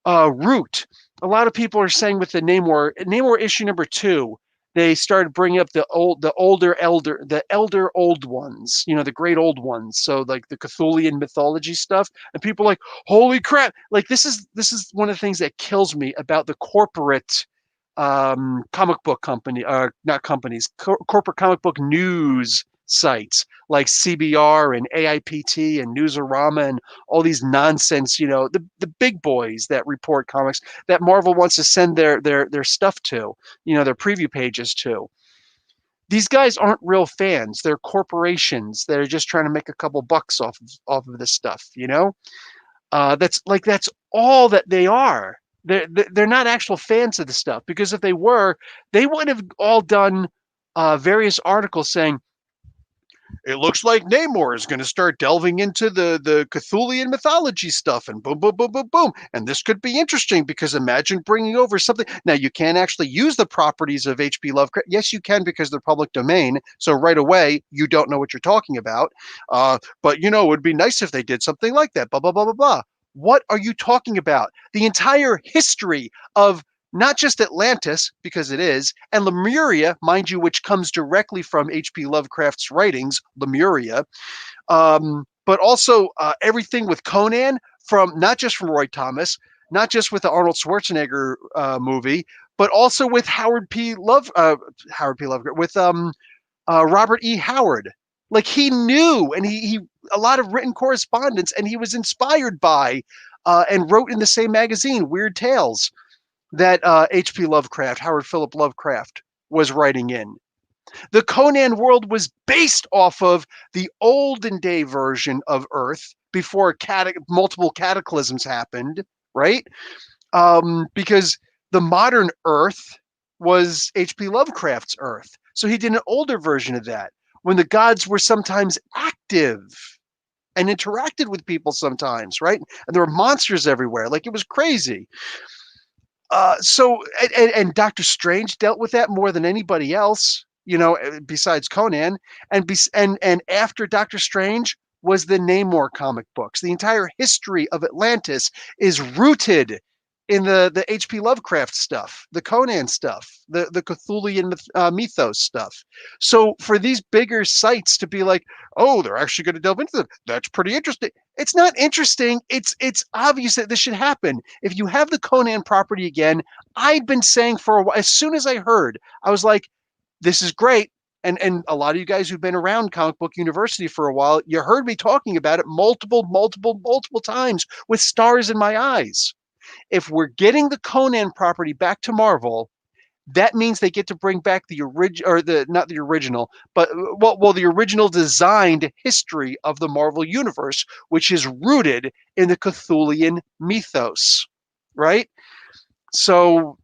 root. A lot of people are saying with the Namor issue number 2, they started bringing up the elder old ones, you know, the great old ones. So like the Cthulian mythology stuff, and people are like, holy crap! Like this is one of the things that kills me about the corporate comic book company, not companies, corporate comic book news sites like CBR and AIPT and Newsarama and all these nonsense, you know, the big boys that report comics that Marvel wants to send their stuff to, you know, their preview pages to. these guys aren't real fans. They're corporations that are just trying to make a couple bucks off of this stuff, you know? That's all that they are. They're not actual fans of the stuff, because if they were, they would have all done various articles saying, it looks like Namor is going to start delving into the Cthulhian mythology stuff, and boom, boom, boom, boom, boom. And this could be interesting, because imagine bringing over something. Now, you can't actually use the properties of H.P. Lovecraft. Yes, you can, because they're public domain. So right away, you don't know what you're talking about. But, it would be nice if they did something like that, blah, blah, blah, blah, blah. What are you talking about? The entire history of not just Atlantis, because it is, and Lemuria, mind you, which comes directly from H.P. Lovecraft's writings, Lemuria, but also everything with Conan, from not just from Roy Thomas, not just with the Arnold Schwarzenegger movie, but also with Howard P. Lovecraft, with Robert E. Howard. Like, he knew, and he a lot of written correspondence, and he was inspired by and wrote in the same magazine, Weird Tales, that H.P. Lovecraft, Howard Philip Lovecraft, was writing in. The Conan world was based off of the olden day version of Earth before multiple cataclysms happened, right? Because the modern Earth was H.P. Lovecraft's Earth. So he did an older version of that, when the gods were sometimes active and interacted with people sometimes, right? And there were monsters everywhere. Like, it was crazy. And Doctor Strange dealt with that more than anybody else, besides Conan. And after Doctor Strange was the Namor comic books. The entire history of Atlantis is rooted in the H.P. Lovecraft stuff, the Conan stuff, the Cthulhian mythos stuff. So for these bigger sites to be like, oh, they're actually going to delve into them, that's pretty interesting. It's not interesting. It's obvious that this should happen. If you have the Conan property again, I'd been saying for a while, as soon as I heard, I was like, this is great. And a lot of you guys who've been around Comic Book University for a while, you heard me talking about it multiple times with stars in my eyes. If we're getting the Conan property back to Marvel, that means they get to bring back the original, or the not the original, but the original designed history of the Marvel universe, which is rooted in the Cthulhian mythos, right? So,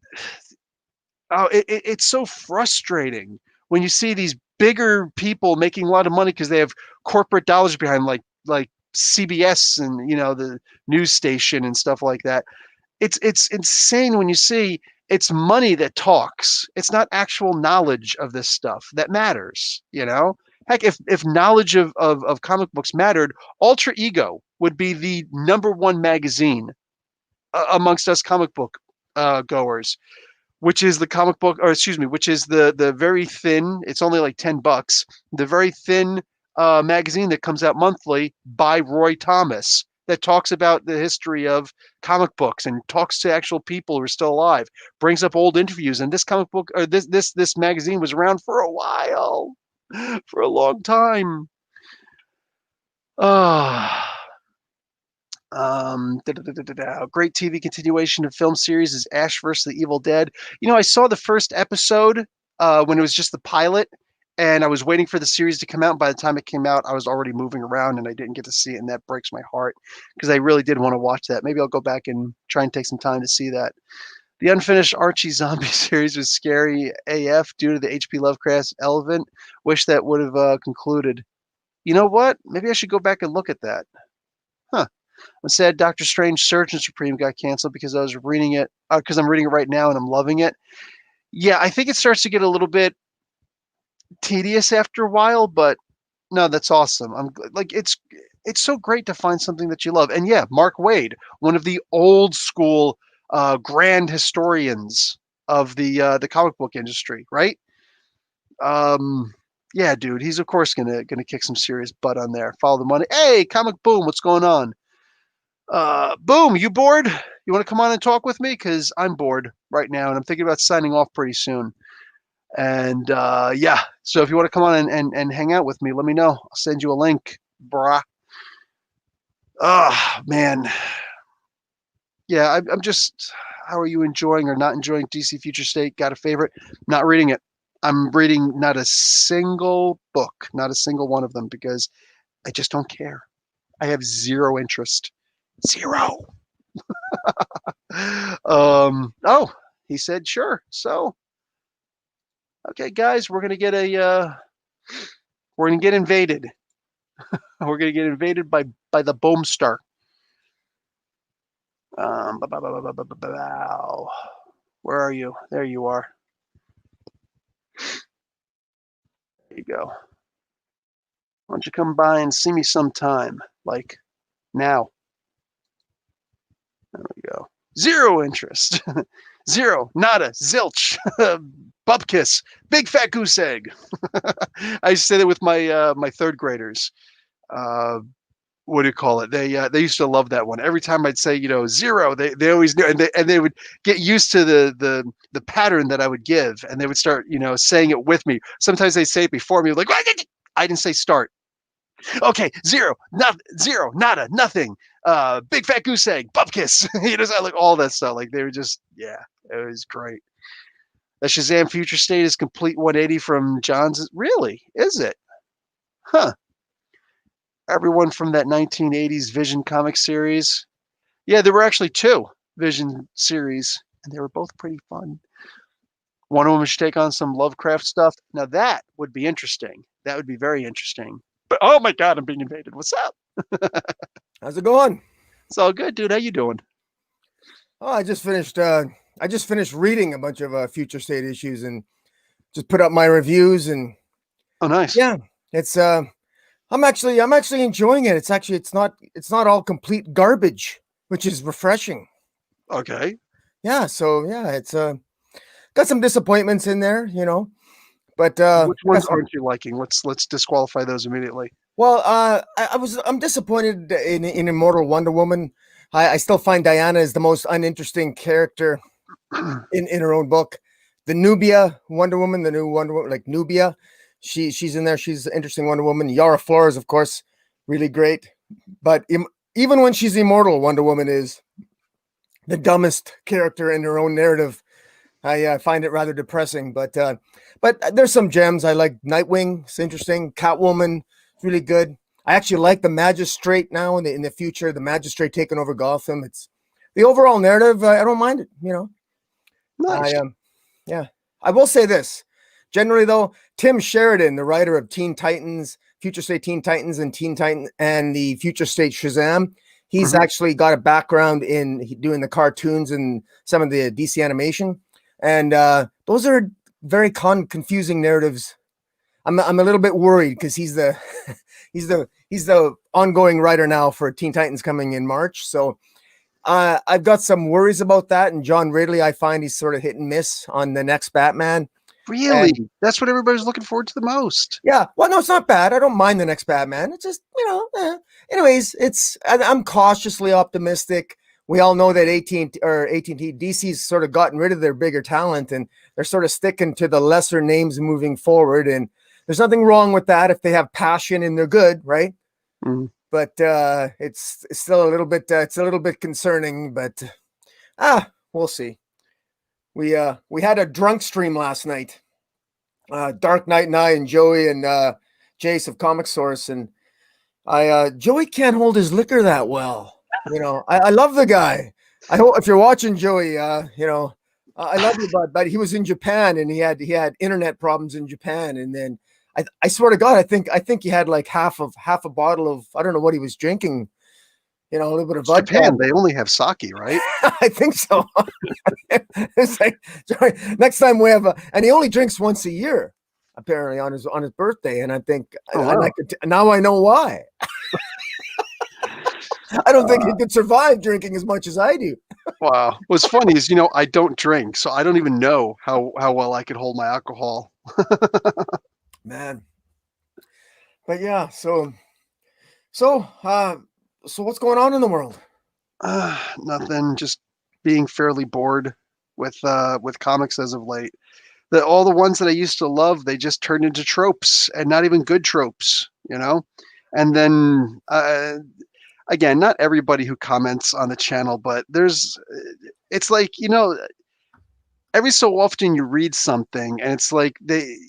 it's so frustrating when you see these bigger people making a lot of money because they have corporate dollars behind, like CBS and the news station and stuff like that. It's insane when you see it's money that talks. It's not actual knowledge of this stuff that matters, Heck, if knowledge of comic books mattered, Alter Ego would be the #1 magazine amongst us comic book goers, which is the comic book, or excuse me, which is the very thin, it's only like $10, the very thin magazine that comes out monthly by Roy Thomas, that talks about the history of comic books and talks to actual people who are still alive, brings up old interviews. And this comic book, or this magazine, was around for a while, for a long time. Great TV continuation of film series is Ash vs. the Evil Dead. I saw the first episode when it was just the pilot, and I was waiting for the series to come out. And by the time it came out, I was already moving around, and I didn't get to see it, and that breaks my heart, because I really did want to watch that. Maybe I'll go back and try and take some time to see that. The unfinished Archie zombie series was scary AF due to the H.P. Lovecraft's Elephant. Wish that would have concluded. You know what? Maybe I should go back and look at that. Huh. I'm sad Doctor Strange Surgeon Supreme got canceled, because I was reading it, because I'm reading it right now and I'm loving it. Yeah, I think it starts to get a little bit tedious after a while, but no, that's awesome. I'm like, it's so great to find something that you love. And yeah, Mark Waid, one of the old school grand historians of the comic book industry, right? Yeah, dude, he's of course gonna kick some serious butt on there. Follow the money. Hey, Comic Boom, what's going on? Boom, you bored? You want to come on and talk with me? Because I'm bored right now, and I'm thinking about signing off pretty soon. And yeah, so if you want to come on and hang out with me, let me know. I'll send you a link, brah. Oh, man. Yeah, I'm just, how are you enjoying or not enjoying DC Future State? Got a favorite? Not reading it. I'm reading not a single book, not a single one of them, because I just don't care. I have zero interest. Zero. Oh, he said, sure. So, okay, guys, we're gonna get invaded. We're gonna get invaded by the Boomstar. Where are you? There you are. There you go. Why don't you come by and see me sometime? Like now. There we go. Zero interest. Zero. Nada. Zilch. Bupkiss. Big fat goose egg. I used to say that with my third graders. What do you call it? They used to love that one. Every time I'd say, zero, they always knew, and they would get used to the pattern that I would give, and they would start, saying it with me. Sometimes they say it before me, like, I didn't say start. Okay, zero, zero, nada, nothing. Big fat goose egg, bupkiss. Like all that stuff. Like they were just, yeah, it was great. The Shazam Future State is complete 180 from John's. Really? Is it? Huh. Everyone from that 1980s Vision comic series. Yeah, there were actually two Vision series, and they were both pretty fun. One of them should take on some Lovecraft stuff. Now that would be interesting. That would be very interesting. But oh my God, I'm being invaded. What's up? How's it going? It's all good, dude. How you doing? Oh, I just finished reading a bunch of Future State issues and just put up my reviews. And Oh, nice. yeah, it's I'm actually enjoying it. It's not all complete garbage, which is refreshing. Okay. Yeah, so yeah, it's got some disappointments in there, but Which ones aren't you liking? Let's disqualify those immediately. well, I'm disappointed in Immortal Wonder Woman. I still find Diana is the most uninteresting character in her own book. The Nubia Wonder Woman, the new Wonder Woman, like Nubia, she's in there. She's an interesting Wonder Woman. Yara Flores, of course, really great. But even when she's immortal, Wonder Woman is the dumbest character in her own narrative. I find it rather depressing. But there's some gems. I like Nightwing. It's interesting. Catwoman, it's really good. I actually like the Magistrate now in the future. The Magistrate taking over Gotham. It's the overall narrative. I don't mind it. Nice. Yeah. I will say this. Generally, though, Tim Sheridan, the writer of Teen Titans, Future State Teen Titans, and Teen Titan, and the Future State Shazam, he's actually got a background in doing the cartoons and some of the DC animation, and those are very confusing narratives. I'm a little bit worried because he's the he's the ongoing writer now for Teen Titans coming in March. So I've got some worries about that. And John Ridley, I find he's sort of hit and miss on the next Batman. Really? And That's what everybody's looking forward to the most. yeah, well, no, it's not bad. I don't mind the next Batman. It's just, anyways, I'm cautiously optimistic. We all know that AT&T DC's sort of gotten rid of their bigger talent, and they're sort of sticking to the lesser names moving forward. And there's nothing wrong with that if they have passion and they're good, right? Mm. But it's still a little bit concerning. But we'll see. We had a drunk stream last night. Dark Knight and I and Joey and Jace of Comic Source, and Joey can't hold his liquor that well. I love the guy. I hope if you're watching Joey, I love you, but he was in Japan and he had internet problems in Japan, and then I swear to God, I think he had like half a bottle of, I don't know what he was drinking. A little bit of vodka. Japan, they only have sake, right? I think so. It's like, next time we have and he only drinks once a year, apparently on his birthday. And I think now I know why. I don't think he could survive drinking as much as I do. Wow. What's funny is, I don't drink, so I don't even know how well I could hold my alcohol. Man. But yeah, so what's going on in the world? Nothing. Just being fairly bored with comics as of late. All the ones that I used to love, they just turned into tropes, and not even good tropes, And then again, not everybody who comments on the channel, but it's like, every so often you read something and it's like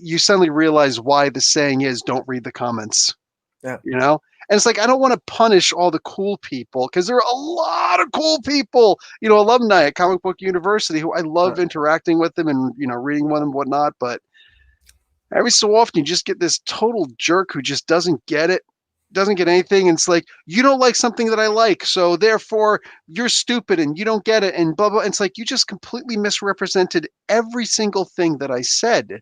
you suddenly realize why the saying is don't read the comments. Yeah. You know? And it's like I don't want to punish all the cool people because there are a lot of cool people, alumni at Comic Book University who I love interacting with them and reading with them and whatnot. But every so often you just get this total jerk who just doesn't get it, doesn't get anything. And it's like, you don't like something that I like, so therefore you're stupid and you don't get it and blah blah. And it's like you just completely misrepresented every single thing that I said.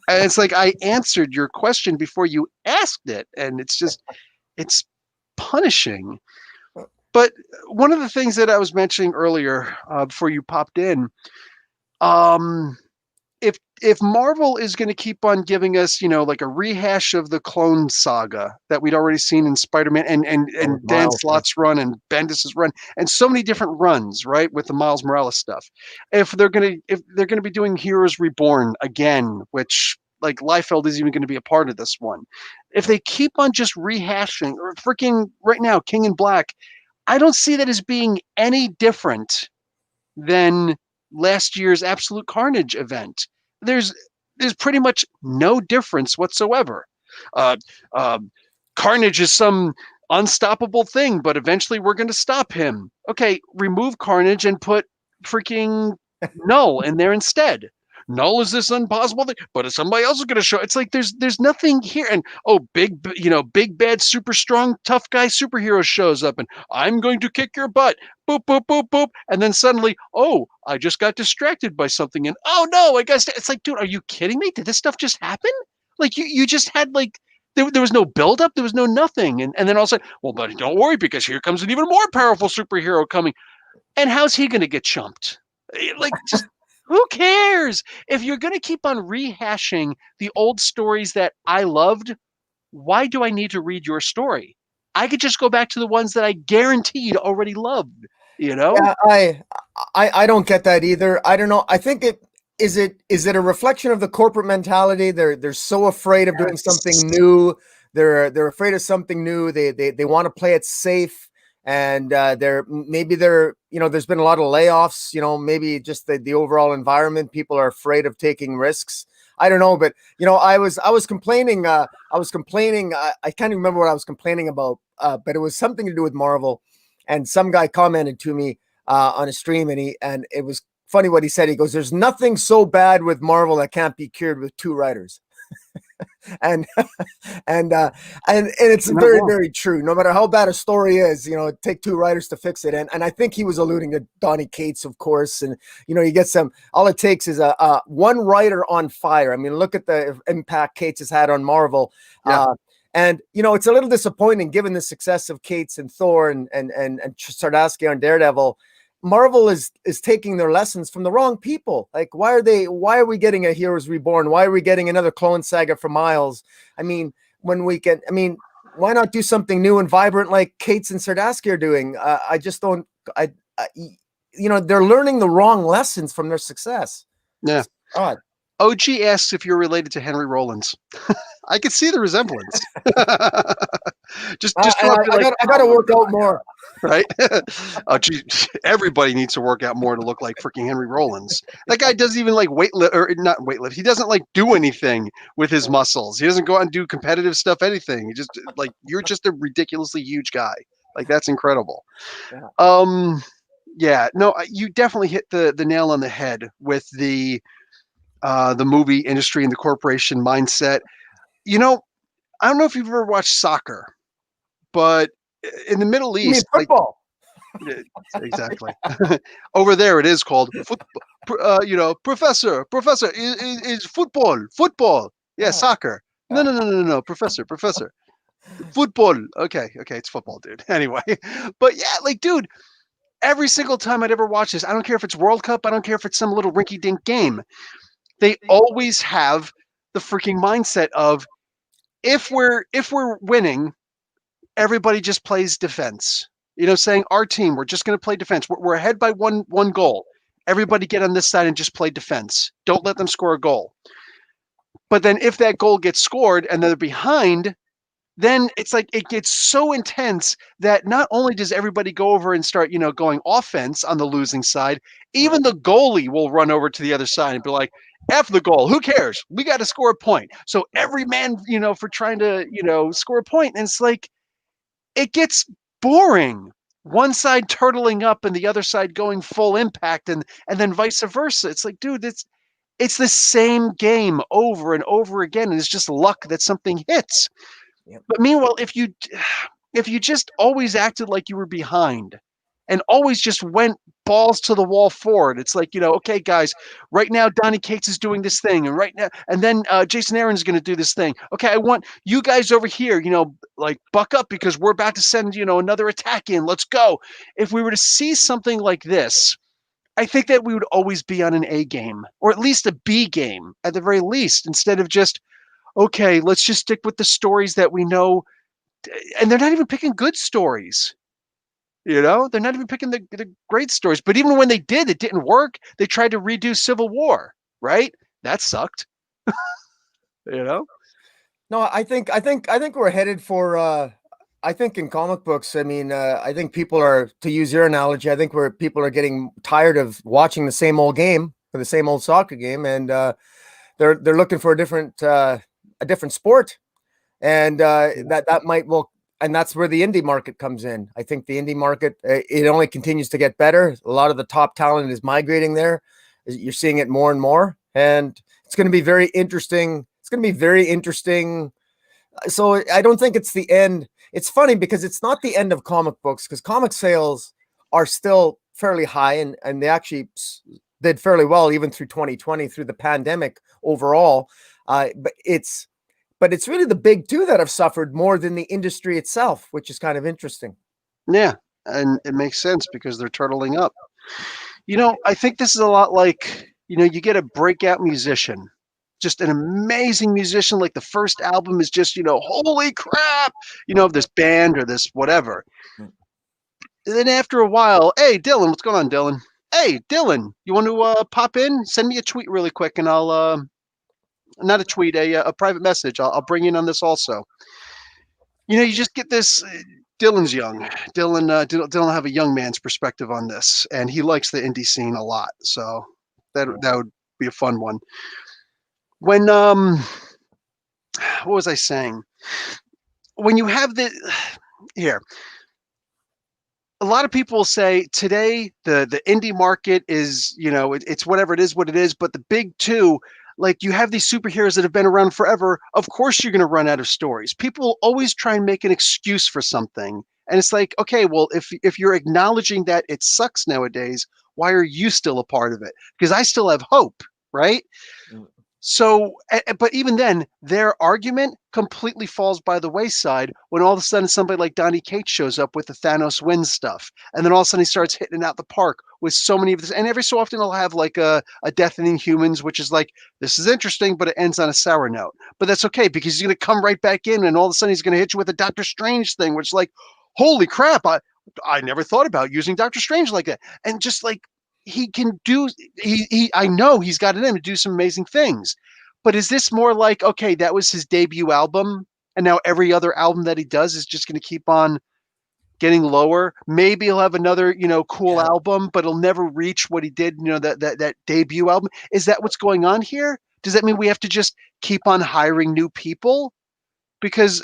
And it's like I answered your question before you asked it, and it's punishing. But one of the things that I was mentioning earlier before you popped in, um, if Marvel is going to keep on giving us, like a rehash of the Clone Saga that we'd already seen in Spider-Man and Dan Slott's run and Bendis's run and so many different runs, right, with the Miles Morales stuff. If they're going to be doing Heroes Reborn again, which like Liefeld isn't even going to be a part of this one. If they keep on just rehashing or freaking right now King in Black, I don't see that as being any different than last year's Absolute Carnage event. There's pretty much no difference whatsoever. Uh, uh, Carnage is some unstoppable thing, but eventually we're going to stop him. Okay, remove Carnage and put freaking Null in there instead. Null is this impossible thing, but if somebody else is going to show, it's like there's nothing here. And big bad, super strong, tough guy superhero shows up, and I'm going to kick your butt. Boop boop boop boop, and then suddenly, oh, I just got distracted by something, and oh no, I guess it's like, dude, are you kidding me? Did this stuff just happen? Like you just had like. There was no buildup. There was no nothing. And then all of a sudden, well, but don't worry because here comes an even more powerful superhero coming. And how's he going to get chumped? Like, just who cares? If you're going to keep on rehashing the old stories that I loved, why do I need to read your story? I could just go back to the ones that I guaranteed already loved, Yeah, I don't get that either. I don't know. I think is it a reflection of the corporate mentality? They're so afraid of doing something new. They're afraid of something new. They want to play it safe. And there's been a lot of layoffs, maybe just the overall environment. People are afraid of taking risks. I don't know, but I was complaining. I can't remember what I was complaining about, but it was something to do with Marvel. And some guy commented to me on a stream, and it was funny what he said. He goes, "There's nothing so bad with Marvel that can't be cured with two writers." and it's very, very true. No matter how bad a story is, take two writers to fix it. And I think he was alluding to Donny Cates, of course. And you get some. All it takes is a one writer on fire. I mean, look at the impact Cates has had on Marvel. Yeah. And it's a little disappointing given the success of Cates and Thor and Sardasky on Daredevil. Marvel is taking their lessons from the wrong people. Like, why are we getting a Heroes Reborn? Why are we getting another Clone Saga for Miles? I mean, why not do something new and vibrant like Cates and Sardasky are doing? I just don't. They're learning the wrong lessons from their success. Yeah. Odd. OG asks if you're related to Henry Rollins. I could see the resemblance. just I got to work out more. Right? Oh, gee, everybody needs to work out more to look like freaking Henry Rollins. That guy doesn't even like weightlift or not weightlift. He doesn't like do anything with his muscles. He doesn't go out and do competitive stuff, anything. He just like, you're just a ridiculously huge guy. Like, that's incredible. Yeah. No, you definitely hit the nail on the head with the movie industry and the corporation mindset. I don't know if you've ever watched soccer, but in the Middle East, you mean football. Exactly. Over there, it is called football. Professor is football. Yeah, soccer. No, professor. Football. Okay, it's football, dude. Anyway, but yeah, like, dude, every single time I'd ever watch this, I don't care if it's World Cup, I don't care if it's some little rinky-dink game, they always have the freaking mindset of if we're winning, everybody just plays defense. Saying our team, we're just going to play defense. We're ahead by one goal. Everybody get on this side and just play defense. Don't let them score a goal. But then if that goal gets scored and they're behind, then it's like it gets so intense that not only does everybody go over and start, going offense on the losing side, even the goalie will run over to the other side and be like, F the goal, who cares? We got to score a point. So every man, for trying to, score a point. And it's like, it gets boring. One side turtling up and the other side going full impact, and then vice versa. It's like, dude, it's the same game over and over again, and it's just luck that something hits. Yep. But meanwhile, if you just always acted like you were behind and always just went balls to the wall forward, it's like, okay, guys, right now Donnie Cates is doing this thing, and right now, and then Jason Aaron's going to do this thing. Okay, I want you guys over here, like buck up because we're about to send, another attack in. Let's go. If we were to see something like this, I think that we would always be on an A game, or at least a B game at the very least, instead of just, okay, let's just stick with the stories that we know. And they're not even picking good stories. They're not even picking the great stories. But even when they did, it didn't work. They tried to redo Civil War, right? That sucked. No, I think we're headed for I think in comic books, I mean, I think people are, to use your analogy, I think people are getting tired of watching the same old game, or the same old soccer game, and they're looking for a different sport, and that might and that's where the indie market comes in. I think the indie market, it only continues to get better. A lot of the top talent is migrating there. You're seeing it more and more, and it's going to be very interesting. It's going to be very interesting. So I don't think it's the end. It's funny because it's not the end of comic books, because comic sales are still fairly high, and they actually did fairly well even through 2020, through the pandemic overall. But it's really the big two that have suffered more than the industry itself, which is kind of interesting. Yeah, and it makes sense because they're turtling up. I think this is a lot like, you get a breakout musician, just an amazing musician. Like the first album is just, holy crap, of this band or this whatever. And then after a while, hey, Dylan, what's going on, Dylan? Hey, Dylan, you want to pop in? Send me a tweet really quick, and I'll not a tweet, a private message. I'll bring you in on this also. You just get this. Dylan's young. Dylan have a young man's perspective on this, and he likes the indie scene a lot. So that would be a fun one. When what was I saying? When you have here, a lot of people say today the indie market is, it's whatever it is, what it is. But the big two, like you have these superheroes that have been around forever. Of course, you're going to run out of stories. People always try and make an excuse for something. And it's like, okay, well, if you're acknowledging that it sucks nowadays, why are you still a part of it? Because I still have hope, right? So, but even then, their argument completely falls by the wayside when all of a sudden somebody like Donnie Cates shows up with the Thanos wins stuff. And then all of a sudden he starts hitting it out the park with so many of this. And every so often he'll have like a Death in Inhumans, which is like, this is interesting, but it ends on a sour note. But that's okay, because he's going to come right back in and all of a sudden he's going to hit you with a Doctor Strange thing, which is like, holy crap, I never thought about using Doctor Strange like that. And just like, he can do, I know he's got it in him to do some amazing things. But is this more like, okay, that was his debut album, and now every other album that he does is just going to keep on getting lower? Maybe he'll have another, cool album, but it'll never reach what he did, that debut album. Is that what's going on here? Does that mean we have to just keep on hiring new people? Because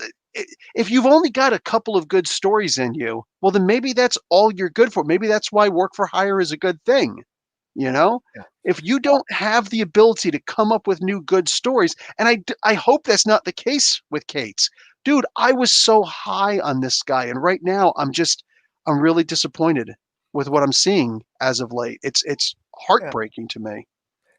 if you've only got a couple of good stories in you, well, then maybe that's all you're good for. Maybe that's why work for hire is a good thing. If you don't have the ability to come up with new good stories, and I hope that's not the case with Cates. Dude, I was so high on this guy, and right now I'm really disappointed with what I'm seeing as of late. It's heartbreaking to me.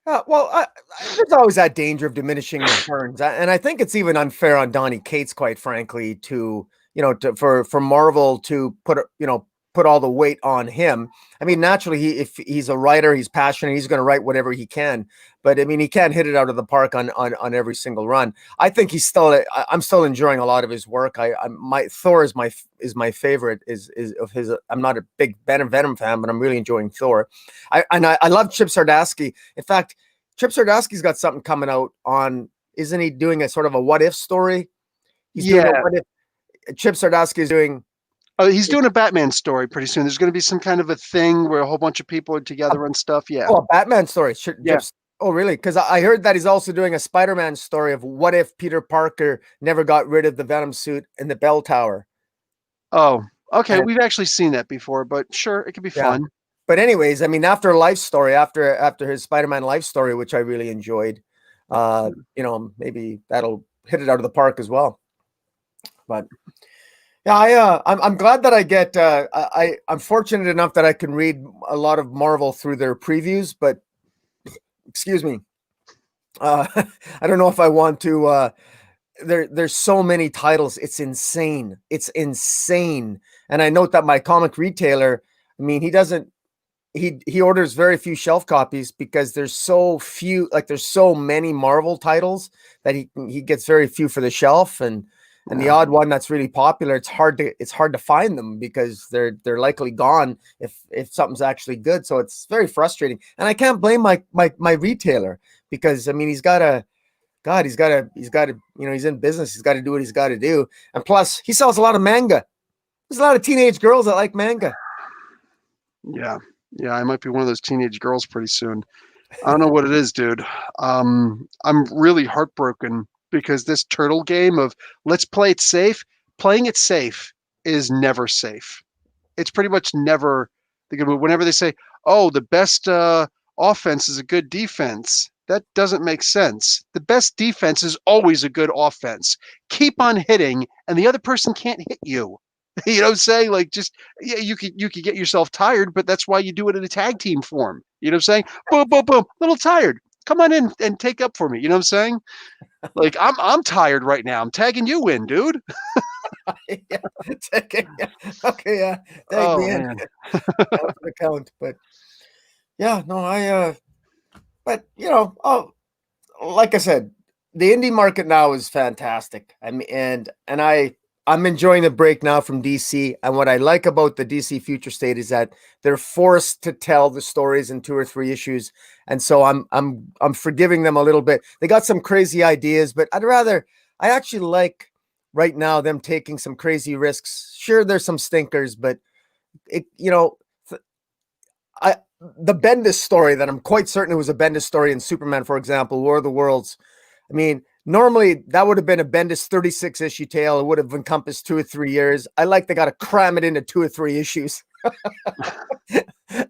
There's always that danger of diminishing returns, and I think it's even unfair on Donnie Cates, quite frankly, for Marvel to put all the weight on him. I mean, naturally, if he's a writer, he's passionate, he's going to write whatever he can. But I mean, he can't hit it out of the park on every single run. I think I'm still enjoying a lot of his work. Thor is my favorite. Is of his. I'm not a big Venom fan, but I'm really enjoying Thor. I love Chip Zdarsky. In fact, Chip Zdarsky's got something coming out on. Isn't he doing a sort of a what if story? He's doing a what if. Chip Zdarsky is doing. Oh, he's doing a Batman story pretty soon. There's going to be some kind of a thing where a whole bunch of people are together and stuff. Yeah. Oh, a Batman story. Yeah. Oh, really? Because I heard that he's also doing a Spider-Man story of what if Peter Parker never got rid of the Venom suit in the bell tower. Oh, okay. And- We've actually seen that before, but sure, it could be Yeah. fun. But anyways, I mean, after his Spider-Man life story, which I really enjoyed, maybe that'll hit it out of the park as well. But yeah, I'm glad that I get. I'm fortunate enough that I can read a lot of Marvel through their previews. But excuse me, I don't know if I want to. There's so many titles. It's insane. It's insane. And I note that my comic retailer, I mean, he doesn't. He orders very few shelf copies because there's so few. Like there's so many Marvel titles that he gets very few for the shelf and the odd one that's really popular, it's hard to find them because they're likely gone if something's actually good. So it's very frustrating, and I can't blame my retailer because I mean he's in business, he's got to do what he's got to do, and plus he sells a lot of manga. There's a lot of teenage girls that like manga. Yeah, I might be one of those teenage girls pretty soon. I don't know what it is, dude. I'm really heartbroken because this turtle game of let's play it safe, playing it safe is never safe. It's pretty much never the good move. Whenever they say, oh, the best offense is a good defense, that doesn't make sense. The best defense is always a good offense. Keep on hitting, and the other person can't hit you. You know what I'm saying? Like, just, yeah, you could get yourself tired, but that's why you do it in a tag team form. You know what I'm saying? Boom, boom, boom. A little tired. Come on in and take up for me. You know what I'm saying? Like I'm tired right now. I'm tagging you in, dude. Yeah. Okay, yeah. Tag Oh me in. man. Out for the count, but yeah, no, but like I said, the indie market now is fantastic. I mean, and I'm enjoying the break now from DC. And what I like about the DC Future State is that they're forced to tell the stories in 2 or 3 issues. And so I'm forgiving them a little bit. They got some crazy ideas, but I actually like right now them taking some crazy risks. Sure, there's some stinkers, but the Bendis story that I'm quite certain it was a Bendis story in Superman, for example, War of the Worlds. I mean, normally that would have been a Bendis 36 issue tale. It would have encompassed 2 or 3 years. I like they got to cram it into 2 or 3 issues.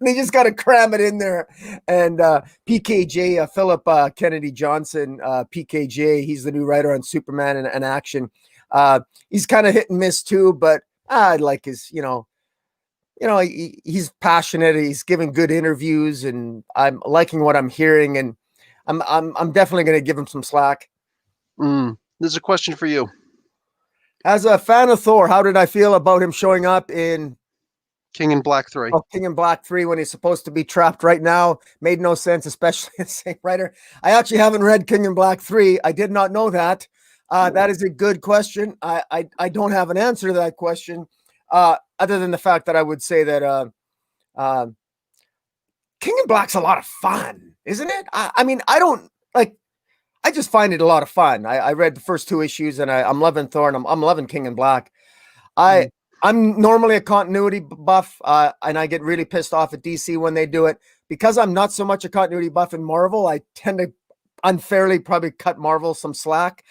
They just got to cram it in there. And PKJ, Philip Kennedy Johnson, PKJ, he's the new writer on Superman and Action. He's kind of hit and miss too, but I like his, he's passionate. He's giving good interviews, and I'm liking what I'm hearing. And I'm definitely going to give him some slack. There's a question for you. As a fan of Thor, how did I feel about him showing up in King in Black 3? Oh, King in Black 3 when he's supposed to be trapped right now? Made no sense, especially the same writer. I actually haven't read King in Black 3. I did not know that. That is a good question. I don't have an answer to that question, other than the fact that I would say that King in Black's a lot of fun, isn't it? I mean, I just find it a lot of fun. I read the first 2 issues, and I'm loving Thor, and I'm loving King in Black. I'm normally a continuity buff, and I get really pissed off at DC when they do it. Because I'm not so much a continuity buff in Marvel, I tend to unfairly probably cut Marvel some slack.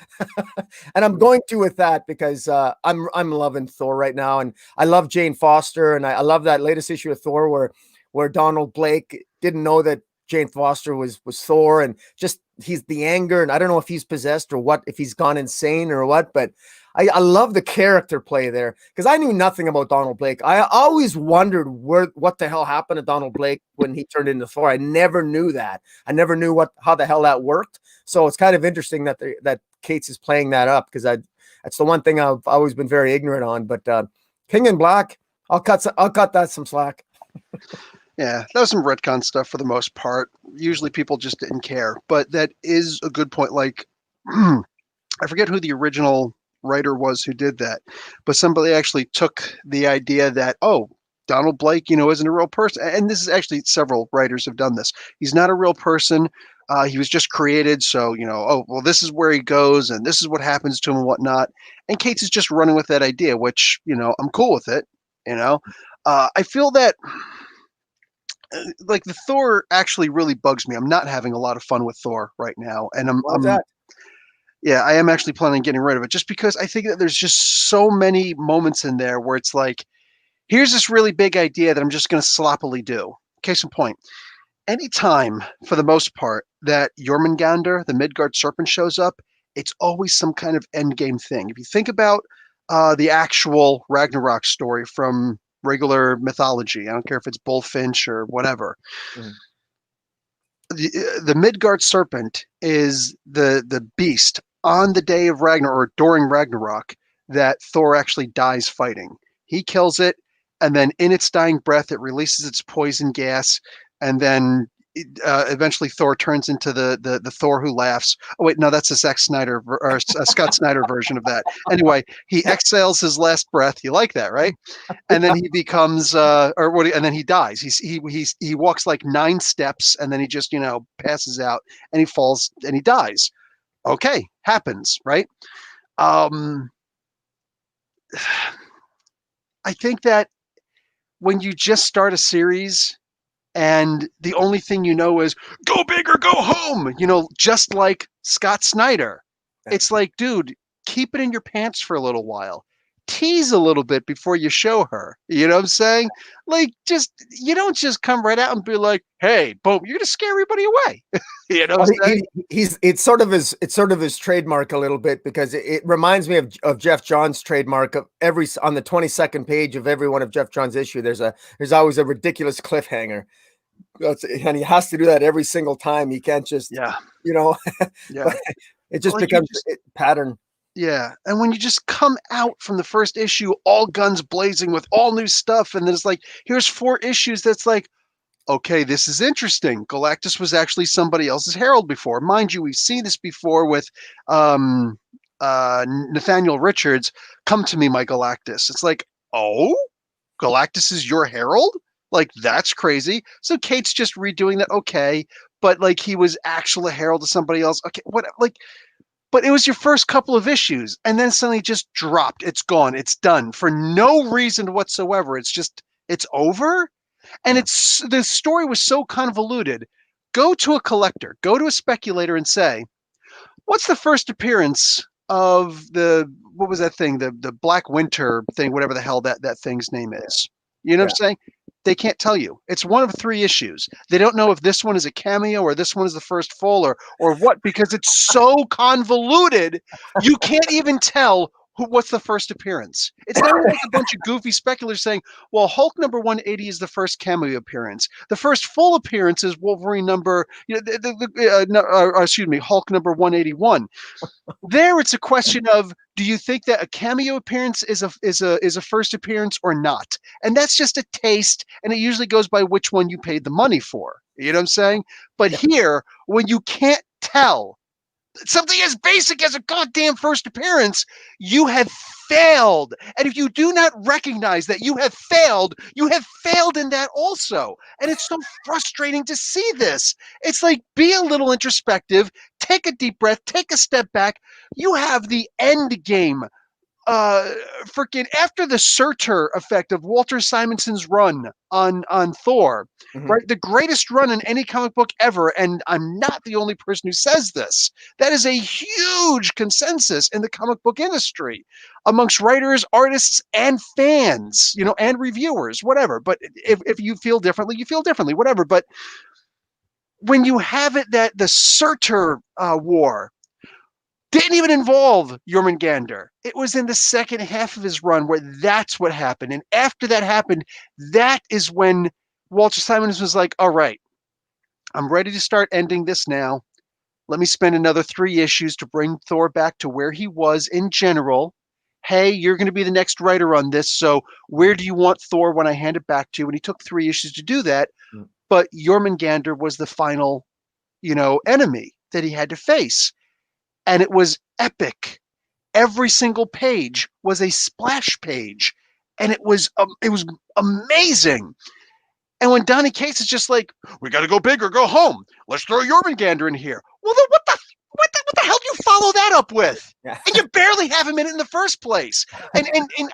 And I'm going to with that because I'm loving Thor right now, and I love Jane Foster, and I love that latest issue of Thor where Donald Blake didn't know that Jane Foster was Thor, and just he's the anger, and I don't know if he's possessed or what, if he's gone insane or what, but I love the character play there because I knew nothing about Donald Blake. I always wondered what the hell happened to Donald Blake when he turned into Thor. I never knew that. I never knew how the hell that worked. So it's kind of interesting that Cates is playing that up because that's the one thing I've always been very ignorant on. But King in Black, I'll cut that some slack. Yeah, that was some retcon stuff for the most part. Usually people just didn't care, but that is a good point. Like, I forget who the original writer was who did that, but somebody actually took the idea that, oh, Donald Blake, isn't a real person. And this is actually several writers have done this. He's not a real person. He was just created, so oh well, this is where he goes, and this is what happens to him and whatnot. And Cates is just running with that idea, which I'm cool with it. I feel that like the Thor actually really bugs me. I'm not having a lot of fun with Thor right now, and Why's that? yeah, I am actually planning on getting rid of it just because I think that there's just so many moments in there where it's like, here's this really big idea that I'm just going to sloppily do. Case in point, anytime, for the most part, that Jormungandr, the Midgard serpent, shows up, it's always some kind of endgame thing. If you think about the actual Ragnarok story from regular mythology, I don't care if it's Bullfinch or whatever, Mhm. the Midgard serpent is the beast on the day of Ragnarok or during Ragnarok that Thor actually dies fighting. He kills it, and then in its dying breath, it releases its poison gas, and then eventually Thor turns into the Thor who laughs. Oh wait, no, that's a Zack Snyder or a Scott Snyder version of that. Anyway, he exhales his last breath. You like that, right? And then he becomes and then he dies. He walks like 9 steps, and then he just passes out, and he falls and he dies. Okay, happens, right? um I think that when you just start a series and the only thing is go big or go home, just like Scott Snyder, it's like, dude, keep it in your pants for a little while. Tease a little bit before you show her. You know what I'm saying? Like, you don't just come right out and be like, hey, boom, you're gonna scare everybody away. You know what Well, I'm saying? it's sort of his trademark a little bit, because it reminds me of Jeff Johns' trademark of on the 22nd page of every one of Jeff Johns' issue. There's always a ridiculous cliffhanger. And he has to do that every single time. He can't just, Yeah, yeah. but it just Like becomes a pattern. yeah, and when you just come out from the first issue, all guns blazing with all new stuff, and then it's like, here's 4 issues that's like, okay, this is interesting. Galactus was actually somebody else's herald before. Mind you, we've seen this before with um, Nathaniel Richards, Come to Me, My Galactus. It's like, oh, Galactus is your herald? Like, that's crazy. So Kate's just redoing that, okay, but like he was actually a herald to somebody else. Okay, what, like, but it was your first couple of issues, and then suddenly just dropped. It's gone. It's done for no reason whatsoever. It's over. And the story was so convoluted. Go to a collector, go to a speculator and say, what's the first appearance of what was that thing? The Black Winter thing, whatever the hell that thing's name is. You know what I'm saying? They can't tell you. It's one of 3 issues. They don't know if this one is a cameo or this one is the first full or what, because it's so convoluted. You can't even tell what's the first appearance. It's not even like a bunch of goofy speculators saying, well, Hulk number 180 is the first cameo appearance. The first full appearance is Wolverine number, excuse me, Hulk number 181. There, it's a question of, do you think that a cameo appearance is a first appearance or not? And that's just a taste, and it usually goes by which one you paid the money for. You know what I'm saying? But here, when you can't tell something as basic as a goddamn first appearance, you have failed. And if you do not recognize that you have failed in that also. And it's so frustrating to see this. It's like, be a little introspective, take a deep breath, take a step back. You have the end game. Freaking after the Surtur effect of Walter Simonson's run on Thor, right? The greatest run in any comic book ever, and I'm not the only person who says this. That is a huge consensus in the comic book industry amongst writers, artists, and fans, and reviewers, whatever. But if you feel differently, you feel differently, whatever. But when you have it that the Surtur war didn't even involve Jormungandr. It was in the second half of his run where that's what happened. And after that happened, that is when Walter Simonson was like, all right, I'm ready to start ending this now. Let me spend another 3 issues to bring Thor back to where he was in general. Hey, you're going to be the next writer on this. So where do you want Thor when I hand it back to you? And he took 3 issues to do that. But Jormungandr was the final, enemy that he had to face. And it was epic. Every single page was a splash page, and it was amazing. And when Donny Cates is just like, we got to go big or go home. Let's throw Jormungandr in here. Well, then what the hell do you follow that up with? Yeah. And you barely have him in it in the first place. And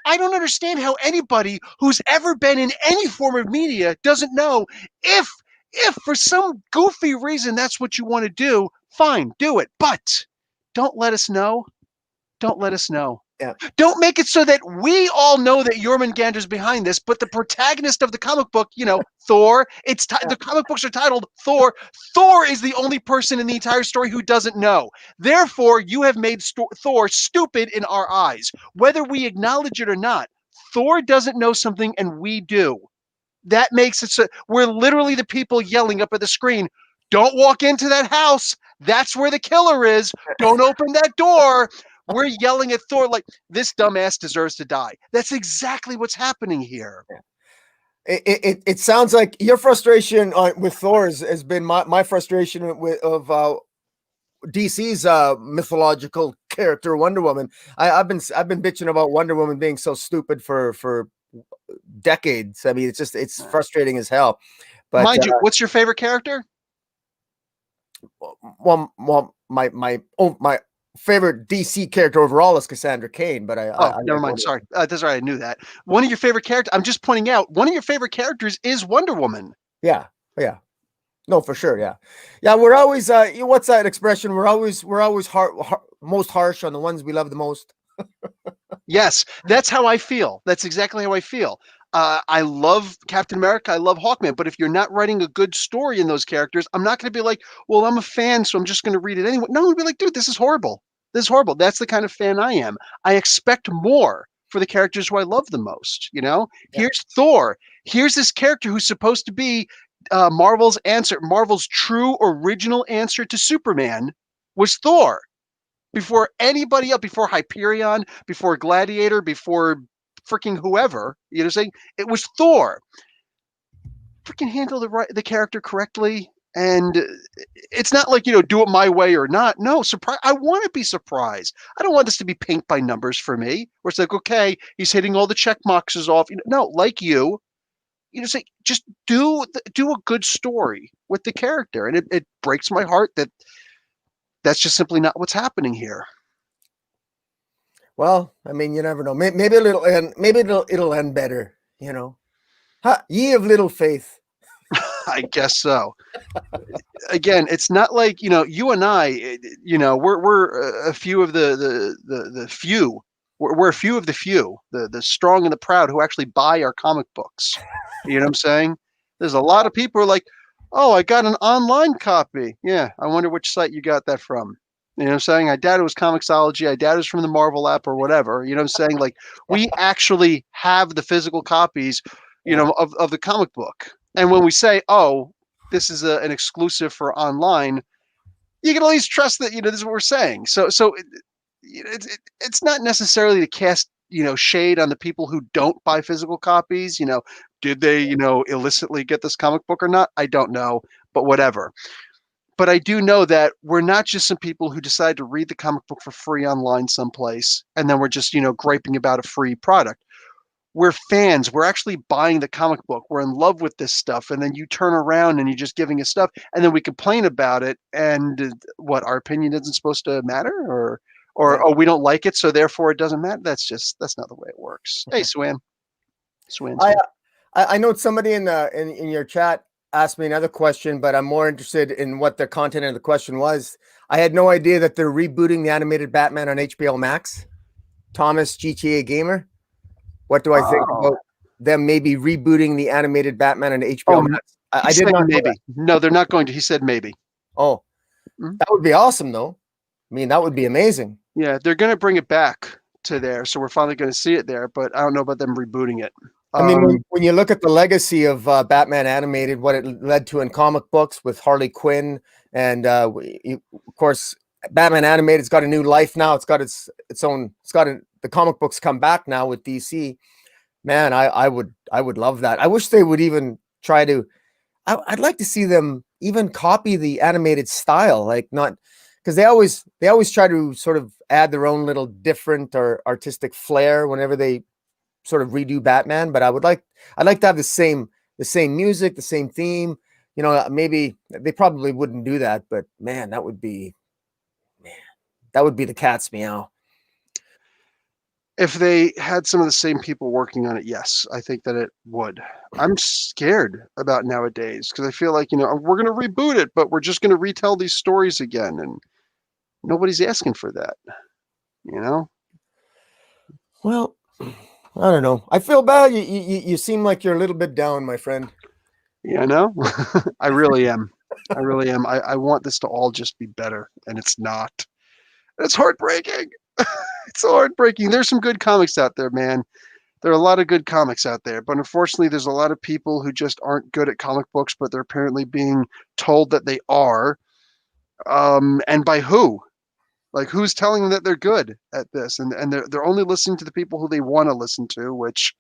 I don't understand how anybody who's ever been in any form of media doesn't know if for some goofy reason that's what you want to do, fine, do it. But don't let us know. Don't let us know. Yeah. Don't make it so that we all know that Jormungandr's behind this, but the protagonist of the comic book, Thor, the comic books are titled Thor. Thor is the only person in the entire story who doesn't know. Therefore, you have made Thor stupid in our eyes. Whether we acknowledge it or not, Thor doesn't know something and we do. That makes it so we're literally the people yelling up at the screen, don't walk into that house. That's where the killer is. Don't open that door. We're yelling at Thor like, this dumbass deserves to die. That's exactly what's happening here. It sounds like your frustration with Thor has been my frustration of DC's mythological character Wonder Woman. I've been bitching about Wonder Woman being so stupid for decades. I mean, it's frustrating as hell. But mind you, what's your favorite character? Well, my favorite DC character overall is Cassandra Cain, but never mind. Sorry, that's right. I knew that. One of your favorite characters. I'm just pointing out. One of your favorite characters is Wonder Woman. Yeah. No, for sure. Yeah. We're always. What's that expression? We're always most harsh on the ones we love the most. Yes, that's how I feel. That's exactly how I feel. I love Captain America. I love Hawkman. But if you're not writing a good story in those characters, I'm not going to be like, well, I'm a fan, so I'm just going to read it anyway. No, I'll be like, dude, this is horrible. This is horrible. That's the kind of fan I am. I expect more for the characters who I love the most. Here's Thor. Here's this character who's supposed to be Marvel's answer. Marvel's true original answer to Superman was Thor. Before anybody else, before Hyperion, before Gladiator, before freaking whoever, saying it was Thor. Freaking handle the character correctly, and it's not like do it my way or not. No, surprise. I want to be surprised. I don't want this to be paint by numbers for me, where it's like, okay, he's hitting all the check boxes off. No, like say just do a good story with the character, and it breaks my heart that that's just simply not what's happening here. Well, I mean, you never know. Maybe it'll end better. Ye of little faith. I guess so. Again, it's not like you and I. We're a few of the few. We're a few of the few, the strong and the proud who actually buy our comic books. You know what I'm saying? There's a lot of people who are like, oh, I got an online copy. Yeah, I wonder which site you got that from. You know what I'm saying? I doubt it was Comixology. I doubt it was from the Marvel app or whatever. You know what I'm saying? Like, we actually have the physical copies, of the comic book. And when we say, oh, this is an exclusive for online, you can at least trust that, this is what we're saying. So it's not necessarily to cast, shade on the people who don't buy physical copies. Did they, illicitly get this comic book or not? I don't know, but whatever. But I do know that we're not just some people who decide to read the comic book for free online someplace, and then we're just, griping about a free product. We're fans. We're actually buying the comic book. We're in love with this stuff. And then you turn around and you're just giving us stuff. And then we complain about it. And what, our opinion isn't supposed to matter? Or oh, we don't like it, so therefore it doesn't matter? That's not the way it works. Hey, Swan. I know somebody in your chat asked me another question, but I'm more interested in what the content of the question was. I had no idea that they're rebooting the animated Batman on HBO Max. Thomas, GTA Gamer. What do I think about them maybe rebooting the animated Batman on HBO Max? I did not maybe. No, they're not going to. He said maybe. Oh, that would be awesome, though. I mean, that would be amazing. Yeah, they're going to bring it back to there, so we're finally going to see it there. But I don't know about them rebooting it. I mean, when you look at the legacy of Batman animated, what it led to in comic books with Harley Quinn, and of course, Batman animated's got a new life now. It's got its own. The comic books come back now with DC. Man, I would love that. I wish they would even try to. I'd like to see them even copy the animated style, like not because they always try to sort of add their own little different or artistic flair whenever they sort of redo Batman. But I'd like to have the same the same music, the same theme. You know, maybe they probably wouldn't do that, but man, that would be the cat's meow. If they had some of the same people working on it, yes, I think that it would. I'm scared about nowadays because I feel like, we're going to reboot it, but we're just going to retell these stories again. And nobody's asking for that, you know? Well, I don't know. I feel bad. You seem like you're a little bit down, my friend. Yeah, I know. I really am. I really am. I want this to all just be better, and it's not. It's heartbreaking. It's heartbreaking. There's some good comics out there, man. There are a lot of good comics out there, but unfortunately, there's a lot of people who just aren't good at comic books, but they're apparently being told that they are. And by who? Like, who's telling them that they're good at this? And they're only listening to the people who they want to listen to, which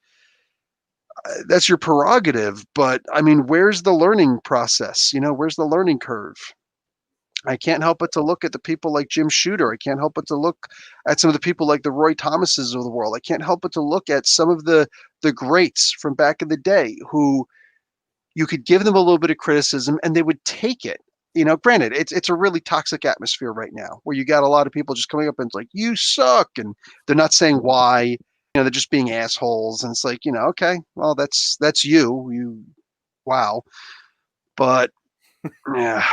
that's your prerogative. But I mean, where's the learning process? Where's the learning curve? I can't help but to look at the people like Jim Shooter. I can't help but to look at some of the people like the Roy Thomases of the world. I can't help but to look at some of the greats from back in the day who you could give them a little bit of criticism and they would take it. Granted, it's a really toxic atmosphere right now where you got a lot of people just coming up and it's like, you suck. And they're not saying why, they're just being assholes. And it's like, okay, well, that's you, wow. But yeah.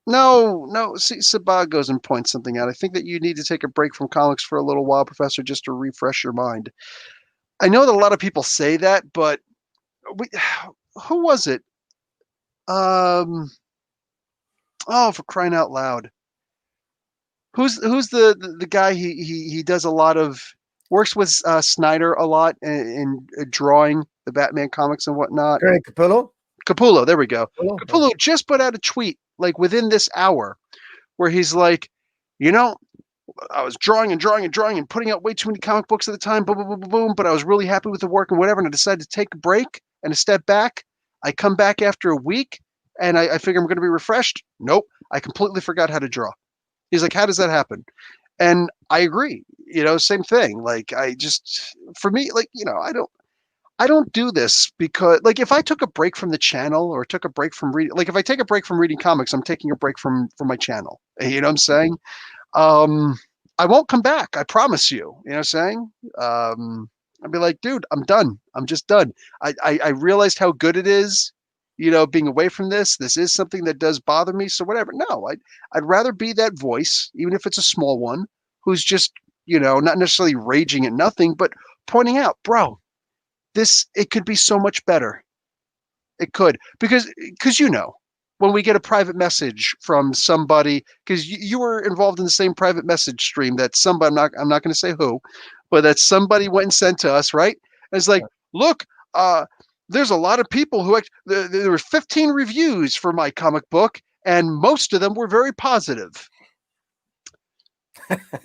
No. See, Sabah goes and points something out. I think that you need to take a break from comics for a little while, Professor, just to refresh your mind. I know that a lot of people say that, but who was it? Oh, for crying out loud! Who's the guy? He does a lot of works with Snyder a lot in drawing the Batman comics and whatnot. Greg Capullo. Capullo, there we go. Capullo just put out a tweet like within this hour where he's like, I was drawing and putting out way too many comic books at the time, boom, boom, boom, boom, boom, but I was really happy with the work and whatever, and I decided to take a break and a step back. I come back after a week, and I figure I'm going to be refreshed. Nope, I completely forgot how to draw. He's like, how does that happen? And I agree, same thing. Like, for me, like, I don't do this because, like, if I took a break from the channel or took a break from reading, like, if I take a break from reading comics, I'm taking a break from my channel. You know what I'm saying? I won't come back. I promise you. You know what I'm saying? I'd be like, dude, I'm done. I'm just done. I realized how good it is, being away from this. This is something that does bother me. So whatever. No, I'd rather be that voice, even if it's a small one, who's just, not necessarily raging at nothing, but pointing out, bro, it could be so much better. It could, because when we get a private message from somebody, because you were involved in the same private message stream that somebody, I'm not going to say who, but that somebody went and sent to us, right? And it's like, look, there's a lot of people who there were 15 reviews for my comic book, and most of them were very positive.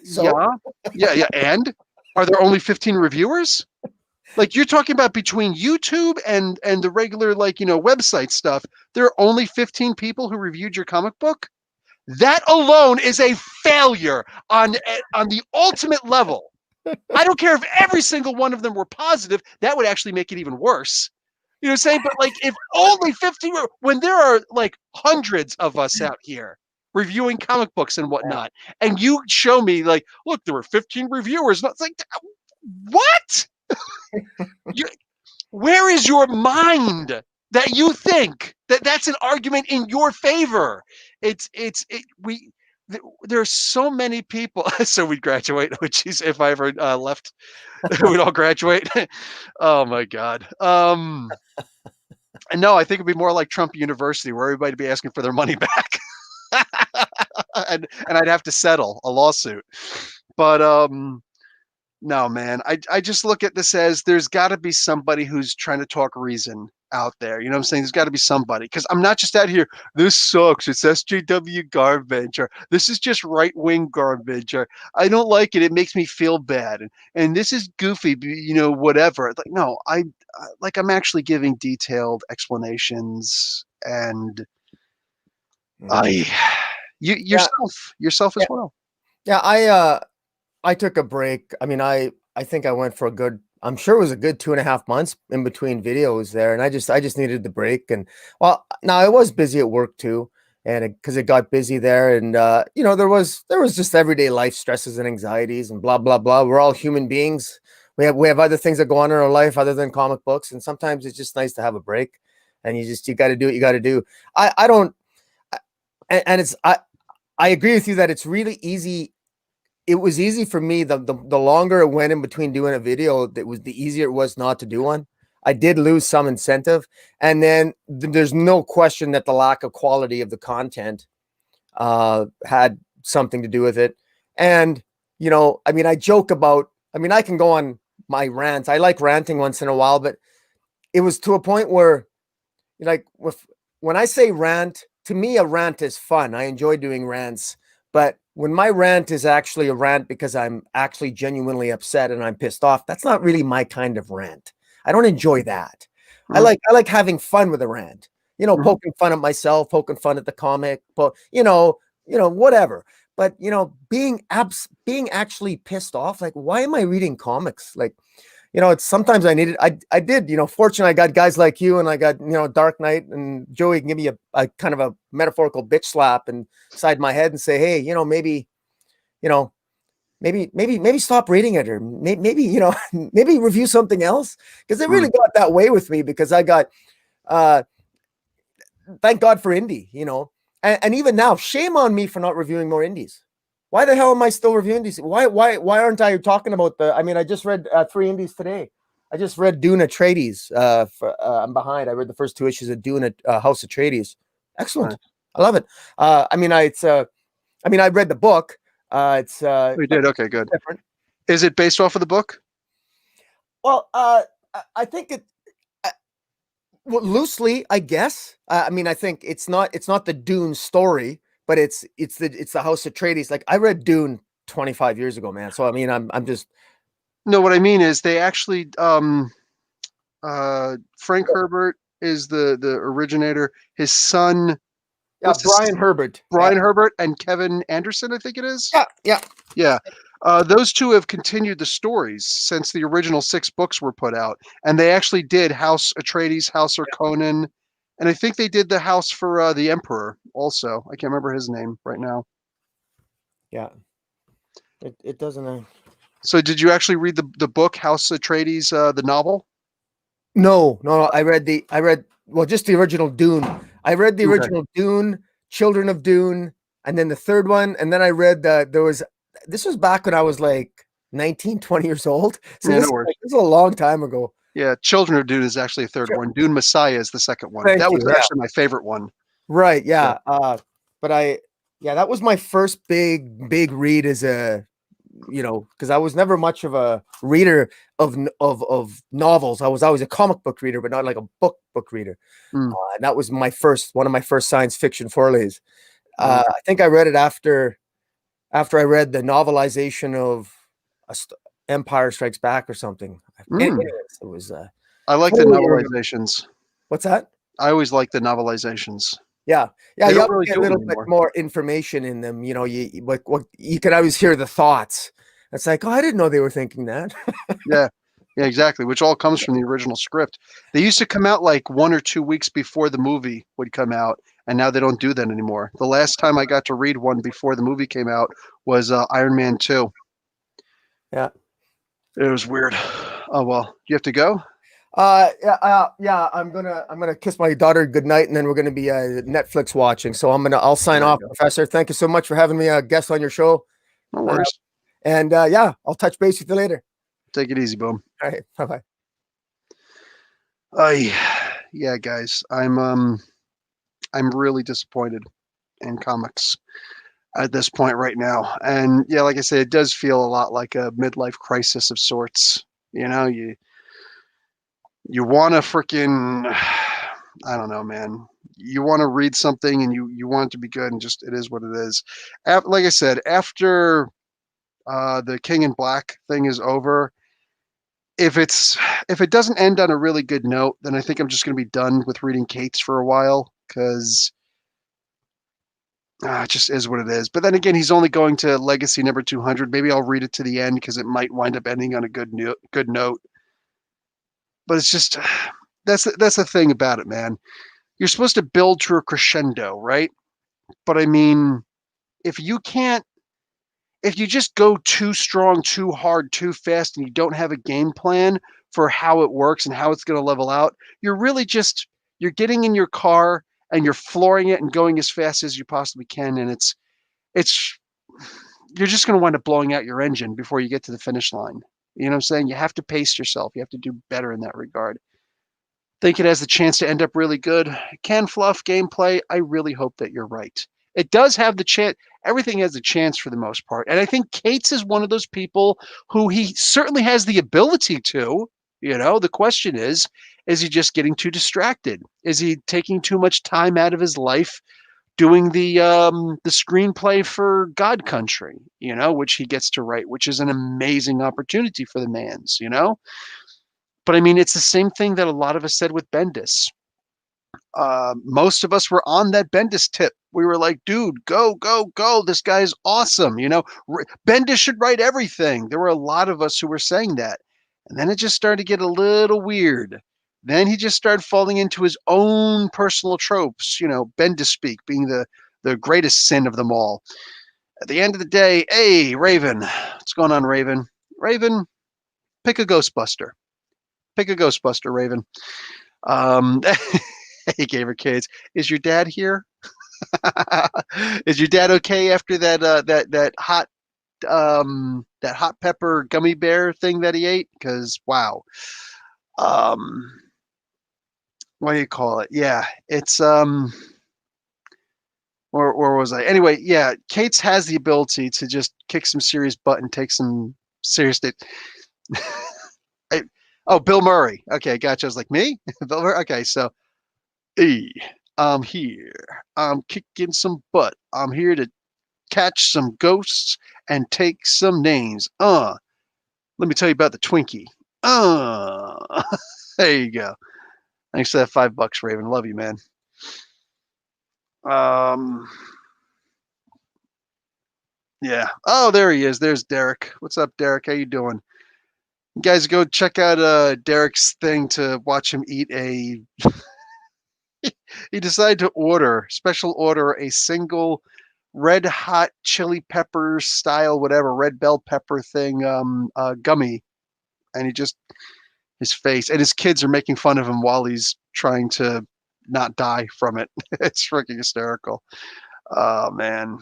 So? Yeah. And are there only 15 reviewers? Like, you're talking about between YouTube and the regular, like, website stuff, there are only 15 people who reviewed your comic book? That alone is a failure on the ultimate level. I don't care if every single one of them were positive. That would actually make it even worse. You know what I'm saying? But, like, if only 15 were, when there are, like, hundreds of us out here reviewing comic books and whatnot, and you show me, like, look, there were 15 reviewers. It's like, what? Where is your mind that you think that that's an argument in your favor? There's so many people. So we'd graduate, which is, if I ever left, we'd all graduate. Oh my God. And no, I think it'd be more like Trump University, where everybody'd be asking for their money back. and I'd have to settle a lawsuit. But no, man, I just look at this as there's got to be somebody who's trying to talk reason out there. You know what I'm saying? There's got to be somebody, because I'm not just out here, this sucks, it's SJW garbage, or this is just right-wing garbage, or I don't like it, it makes me feel bad, and this is goofy, whatever. Like, no, I'm actually giving detailed explanations, and yourself as well. Yeah, I took a break. I mean, I think I went for a good I'm sure it was a good 2.5 months in between videos there, and I just needed the break. And well, now I was busy at work too, and because it got busy there, and there was just everyday life stresses and anxieties and blah blah blah. We're all human beings. We have other things that go on in our life other than comic books, and sometimes it's just nice to have a break. And you got to do what you got to do. I don't, and it's I agree with you that it's really easy. It was easy for me. The longer it went in between doing a video, the easier it was not to do one. I did lose some incentive, and then there's no question that the lack of quality of the content had something to do with it. And I mean, I joke about. I mean, I can go on my rants. I like ranting once in a while, but it was to a point where, like, when I say rant, to me, a rant is fun. I enjoy doing rants, but when my rant is actually a rant because I'm actually genuinely upset and I'm pissed off, that's not really my kind of rant. I don't enjoy that. I like having fun with a rant. Poking fun at myself, poking fun at the comic, but whatever. But being actually pissed off, like, why am I reading comics? Like, it's sometimes I needed, I did, fortunately I got guys like you, and I got, Dark Knight and Joey can give me a kind of a metaphorical bitch slap inside my head and say, hey, maybe stop reading it, or maybe, maybe review something else. Cause it really got that way with me, because I got, thank God for indie, and even now, shame on me for not reviewing more indies. Why the hell am I still reviewing these? Why aren't I talking about I mean, I just read 3 indies today. I just read Dune Atreides. I'm behind. I read the first 2 issues of Dune at House Atreides. Excellent. Right. I love it. I mean, I read the book. It's We did. Okay, good. different. Is it based off of the book? Well, I think it well, loosely, I guess. I mean, I think it's not the Dune story, but it's the House Atreides. Like, I read Dune 25 years ago, man. So I mean, I'm just No, what I mean is they actually Frank Herbert is the originator. His son, what's his- Brian Herbert. Brian Herbert and Kevin Anderson, I think it is. Yeah. Yeah. Those two have continued the stories since the original 6 books were put out, and they actually did House Atreides, House Harkonnen, and I think they did the house for the Emperor also. I can't remember his name right now. Yeah. It doesn't. So, did you actually read the book House Atreides, the novel? No. I read just the original Dune. I read the original Dune, Children of Dune, and then the third one, and then I read this was back when I was like 19, 20 years old. So Yeah, this, no worries. this is a long time ago. Yeah, Children of Dune is actually a third one. Dune Messiah is the second one. Thank That was you, yeah. actually my favorite one. Right. Yeah. But that was my first big read as a, because I was never much of a reader of novels. I was always a comic book reader, but not like a book reader. And that was one of my first science fiction forays. I think I read it after I read the novelization of Empire Strikes Back or something. Anyways, it was. I like the novelizations. What's that? I always like the novelizations. Yeah. They You don't have to really get do a it little bit anymore. more information in them. You can always hear the thoughts. It's like, oh, I didn't know they were thinking that. Yeah, exactly. Which all comes from the original script. They used to come out like 1 or 2 weeks before the movie would come out, and now they don't do that anymore. The last time I got to read one before the movie came out was Iron Man 2. Yeah. It was weird. Oh well, you have to go. Yeah. I'm gonna kiss my daughter goodnight, and then we're gonna be Netflix watching. So I'll sign off, Professor. Thank you so much for having me a guest on your show. No worries. And I'll touch base with you later. Take it easy, Boom. All right. Bye-bye. Yeah, guys, I'm really disappointed in comics at this point right now. And yeah, like I said, it does feel a lot like a midlife crisis of sorts. You want to freaking, I don't know, man. You want to read something and you want it to be good, and just it is what it is. Like I said, after the King in Black thing is over, if it doesn't end on a really good note, then I think I'm just going to be done with reading Kate's for a while, because it just is what it is. But then again, he's only going to Legacy number 200. Maybe I'll read it to the end because it might wind up ending on a good note. but it's just that's the thing about it, man. You're supposed to build to a crescendo, right? But I mean, if you can't, if you just go too strong, too hard, too fast, and you don't have a game plan for how it works and how it's going to level out, you're really just you're getting in your car and you're flooring it and going as fast as you possibly can, and it's you're just going to wind up blowing out your engine before you get to the finish line. You know what I'm saying? You have to pace yourself. You have to do better in that regard. Think it has the chance to end up really good. Can fluff gameplay? I really hope that you're right. It does have the chance. Everything has a chance for the most part. And I think Cates is one of those people who he certainly has the ability to. You know, the question is he just getting too distracted? Is he taking too much time out of his life doing the screenplay for God Country, you know, which he gets to write, which is an amazing opportunity for the man's, you know? But I mean, it's the same thing that a lot of us said with Bendis. Most of us were on that Bendis tip. We were like, dude, go, go, go. This guy's awesome. You know, Bendis should write everything. There were a lot of us who were saying that. And then it just started to get a little weird. Then he just started falling into his own personal tropes, you know, Bendis speak being the greatest sin of them all. At the end of the day, hey, Raven, what's going on, Raven? Raven, pick a Ghostbuster. Pick a Ghostbuster, Raven. Hey, Gamer Kids, is your dad here? Is your dad okay after that hot pepper gummy bear thing that he ate? Because wow, what do you call it? Yeah, it's where was I? Anyway, yeah, Cates has the ability to just kick some serious butt and take some serious. Oh, Bill Murray. Okay, gotcha. I was like, me? Bill Murray? Okay, so, hey, I'm here. I'm kicking some butt. I'm here to catch some ghosts and take some names. Let me tell you about the Twinkie. There you go. Thanks for that $5, Raven. Love you, man. Yeah. Oh, there he is. There's Derek. What's up, Derek? How you doing? You guys go check out Derek's thing to watch him eat a he decided to special order a single red hot chili pepper style whatever red bell pepper thing gummy, and his face and his kids are making fun of him while he's trying to not die from it. It's freaking hysterical. Oh man.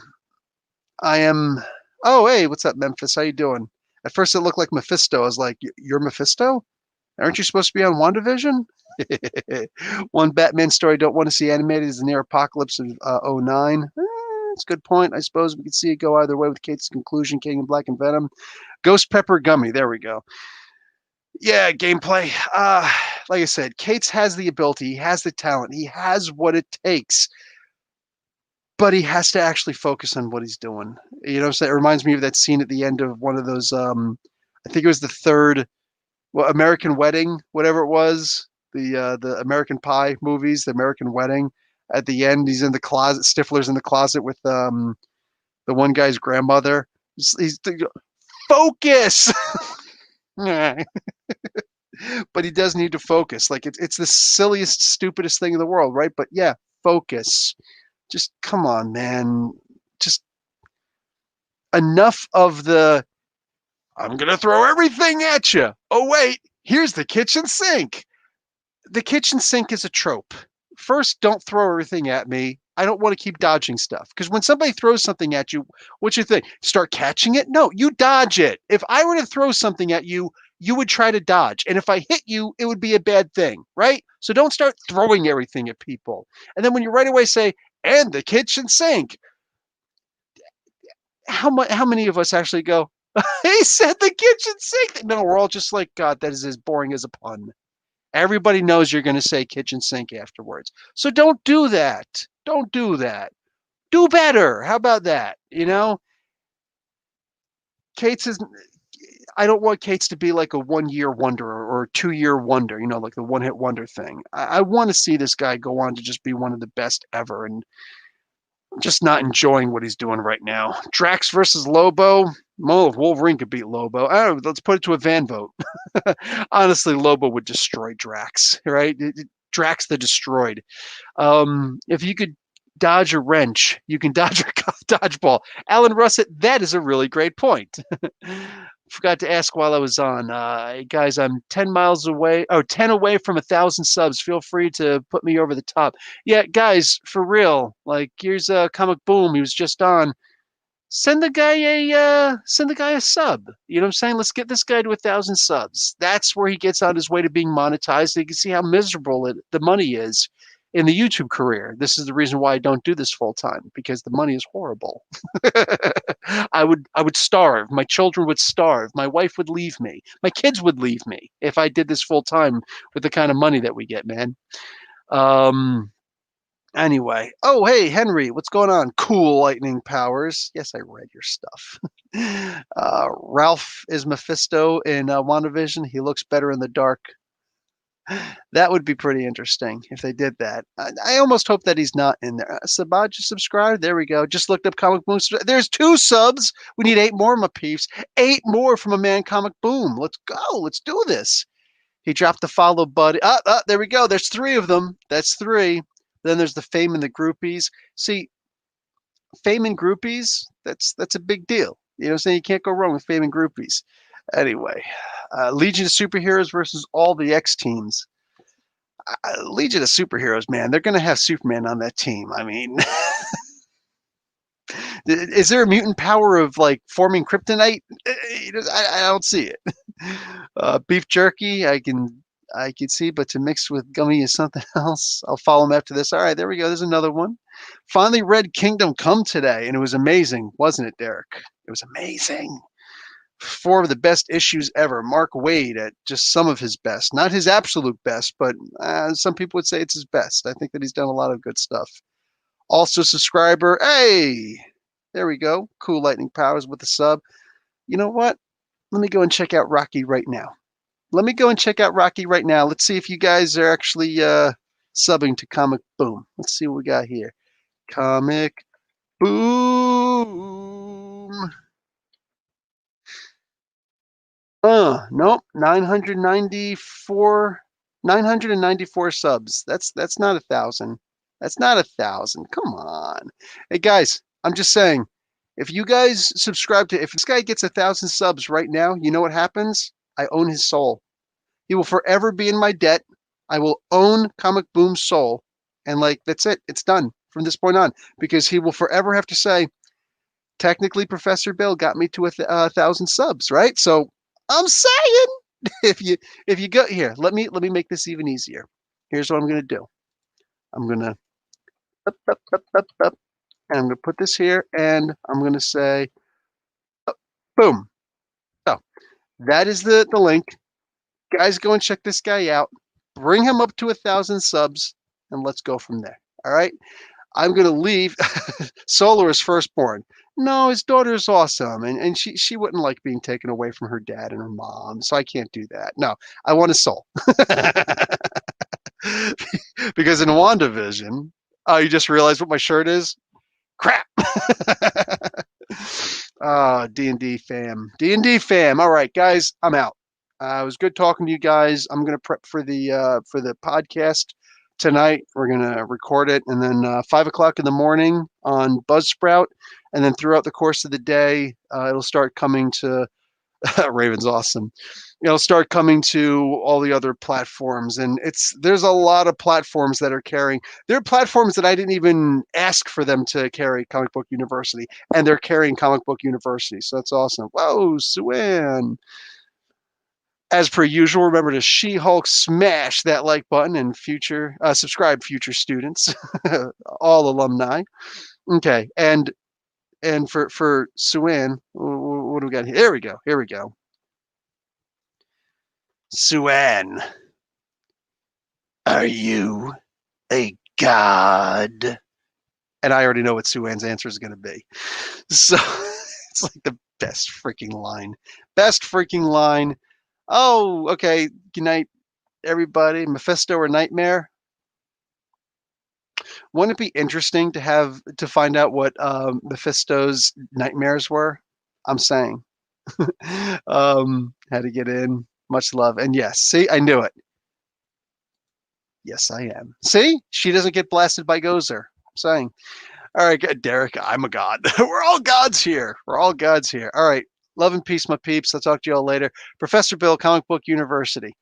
Oh, hey, what's up, Memphis? How you doing? At first it looked like Mephisto. I was like, you're Mephisto? Aren't you supposed to be on WandaVision? One Batman story I don't want to see animated is the near apocalypse of 09. That's a good point. I suppose we could see it go either way with Kate's conclusion, King and Black and Venom. Ghost Pepper Gummy. There we go. Yeah, gameplay. Like I said, Cates has the ability. He has the talent. He has what it takes. But he has to actually focus on what he's doing. You know, so it reminds me of that scene at the end of one of those. I think it was the third, American Wedding, whatever it was, the American Pie movies, the American Wedding. At the end, he's in the closet. Stifler's in the closet with the one guy's grandmother. He's focus. But he does need to focus. Like it's the silliest, stupidest thing in the world, right? But yeah, focus. Just come on, man. Just enough of the I'm going to throw everything at you. Oh, wait, here's the kitchen sink. The kitchen sink is a trope. First, don't throw everything at me. I don't want to keep dodging stuff. Because when somebody throws something at you, what's your thing? Start catching it? No, you dodge it. If I were to throw something at you, you would try to dodge. And if I hit you, it would be a bad thing, right? So don't start throwing everything at people. And then when you right away say, and the kitchen sink, how many of us actually go, he said the kitchen sink? No, we're all just like, God, that is as boring as a pun. Everybody knows you're going to say kitchen sink afterwards. So don't do that. Don't do that. Do better. How about that? You know, I don't want Cates to be like a 1-year wonder or a 2-year wonder, you know, like the one-hit wonder thing. I want to see this guy go on to just be one of the best ever, and I'm just not enjoying what he's doing right now. Drax versus Lobo. Well, if Wolverine could beat Lobo, I don't know, let's put it to a van vote. Honestly, Lobo would destroy Drax, right? Drax the Destroyed. If you could dodge a wrench, you can dodge a dodgeball. Alan Russett, that is a really great point. Forgot to ask while I was on. Guys, I'm 10 miles away, 10 away from 1,000 subs. Feel free to put me over the top. Yeah, guys, for real. Like, here's Comic Boom. He was just on. Send the guy a sub. You know what I'm saying? Let's get this guy to 1,000 subs. That's where he gets on his way to being monetized. So you can see how miserable the money is in the YouTube career. This is the reason why I don't do this full time, because the money is horrible. I would starve. My children would starve. My wife would leave me. My kids would leave me if I did this full time with the kind of money that we get, man. Anyway, oh hey Henry, what's going on? Cool lightning powers. Yes, I read your stuff. Ralph is Mephisto in WandaVision. He looks better in the dark. That would be pretty interesting if they did that. I almost hope that he's not in there. Sabaj just subscribed. There we go. Just looked up Comic Boom. There's 2 subs. We need 8 more, my peeps. 8 more from a man, Comic Boom. Let's go. Let's do this. He dropped the follow button. There we go. There's 3 of them. That's 3. Then there's the fame and the groupies. See, fame and groupies, that's a big deal. You know what I'm saying? You can't go wrong with fame and groupies. Anyway, Legion of Superheroes versus all the X teams. Legion of Superheroes, man, they're going to have Superman on that team. I mean, is there a mutant power of like forming kryptonite? I don't see it. Beef jerky, I can see, but to mix with gummy is something else. I'll follow him after this. All right, there we go. There's another one. Finally read Kingdom Come today, and it was amazing, wasn't it, Derek? It was amazing. 4 of the best issues ever. Mark Waid at just some of his best. Not his absolute best, but some people would say it's his best. I think that he's done a lot of good stuff. Also subscriber, hey, there we go. Cool lightning powers with the sub. You know what? Let me go and check out Rocky right now. Let's see if you guys are actually subbing to Comic Boom. Let's see what we got here. Comic Boom. Nope. 994 subs. That's not 1,000. That's not 1,000. Come on. Hey guys, I'm just saying, if you guys subscribe if this guy gets 1,000 subs right now, you know what happens? I own his soul. He will forever be in my debt. I will own Comic Boom's soul. And like, that's it. It's done from this point on, because he will forever have to say, technically Professor Bill got me to 1,000 subs, right? So I'm saying, if you go here, let me make this even easier. Here's what I'm going to do. I'm going to and I'm going to put this here, and I'm going to say, boom. So that is the link. Guys, go and check this guy out. Bring him up to 1,000 subs, and let's go from there. All right. I'm going to leave. Solar is firstborn. No, his daughter is awesome, and she wouldn't like being taken away from her dad and her mom, so I can't do that. No, I want a soul. Because in WandaVision, you just realized what my shirt is? Crap. D&D fam. D&D fam. All right, guys, I'm out. It was good talking to you guys. I'm going to prep for the podcast tonight. We're going to record it, and then 5 o'clock in the morning on Buzzsprout, and then throughout the course of the day, it'll start coming to Raven's awesome. It'll start coming to all the other platforms, and there's a lot of platforms that are carrying. There are platforms that I didn't even ask for them to carry Comic Book University, and they're carrying Comic Book University, so that's awesome. Whoa, Suan. As per usual, remember to She-Hulk smash that like button and subscribe, future students, all alumni. Okay, and for Suan, what do we got here? Here we go. Suan, are you a god? And I already know what Suan's answer is going to be. So it's like the best freaking line. Oh, okay. Good night, everybody. Mephisto or Nightmare? Wouldn't it be interesting to find out what Mephisto's nightmares were? I'm saying. Had to get in. Much love. And yes, see, I knew it. Yes, I am. See, she doesn't get blasted by Gozer. I'm saying. All right, Derek, I'm a god. We're all gods here. We're all gods here. All right. Love and peace, my peeps. I'll talk to you all later. Professor Bill, Comic Book University.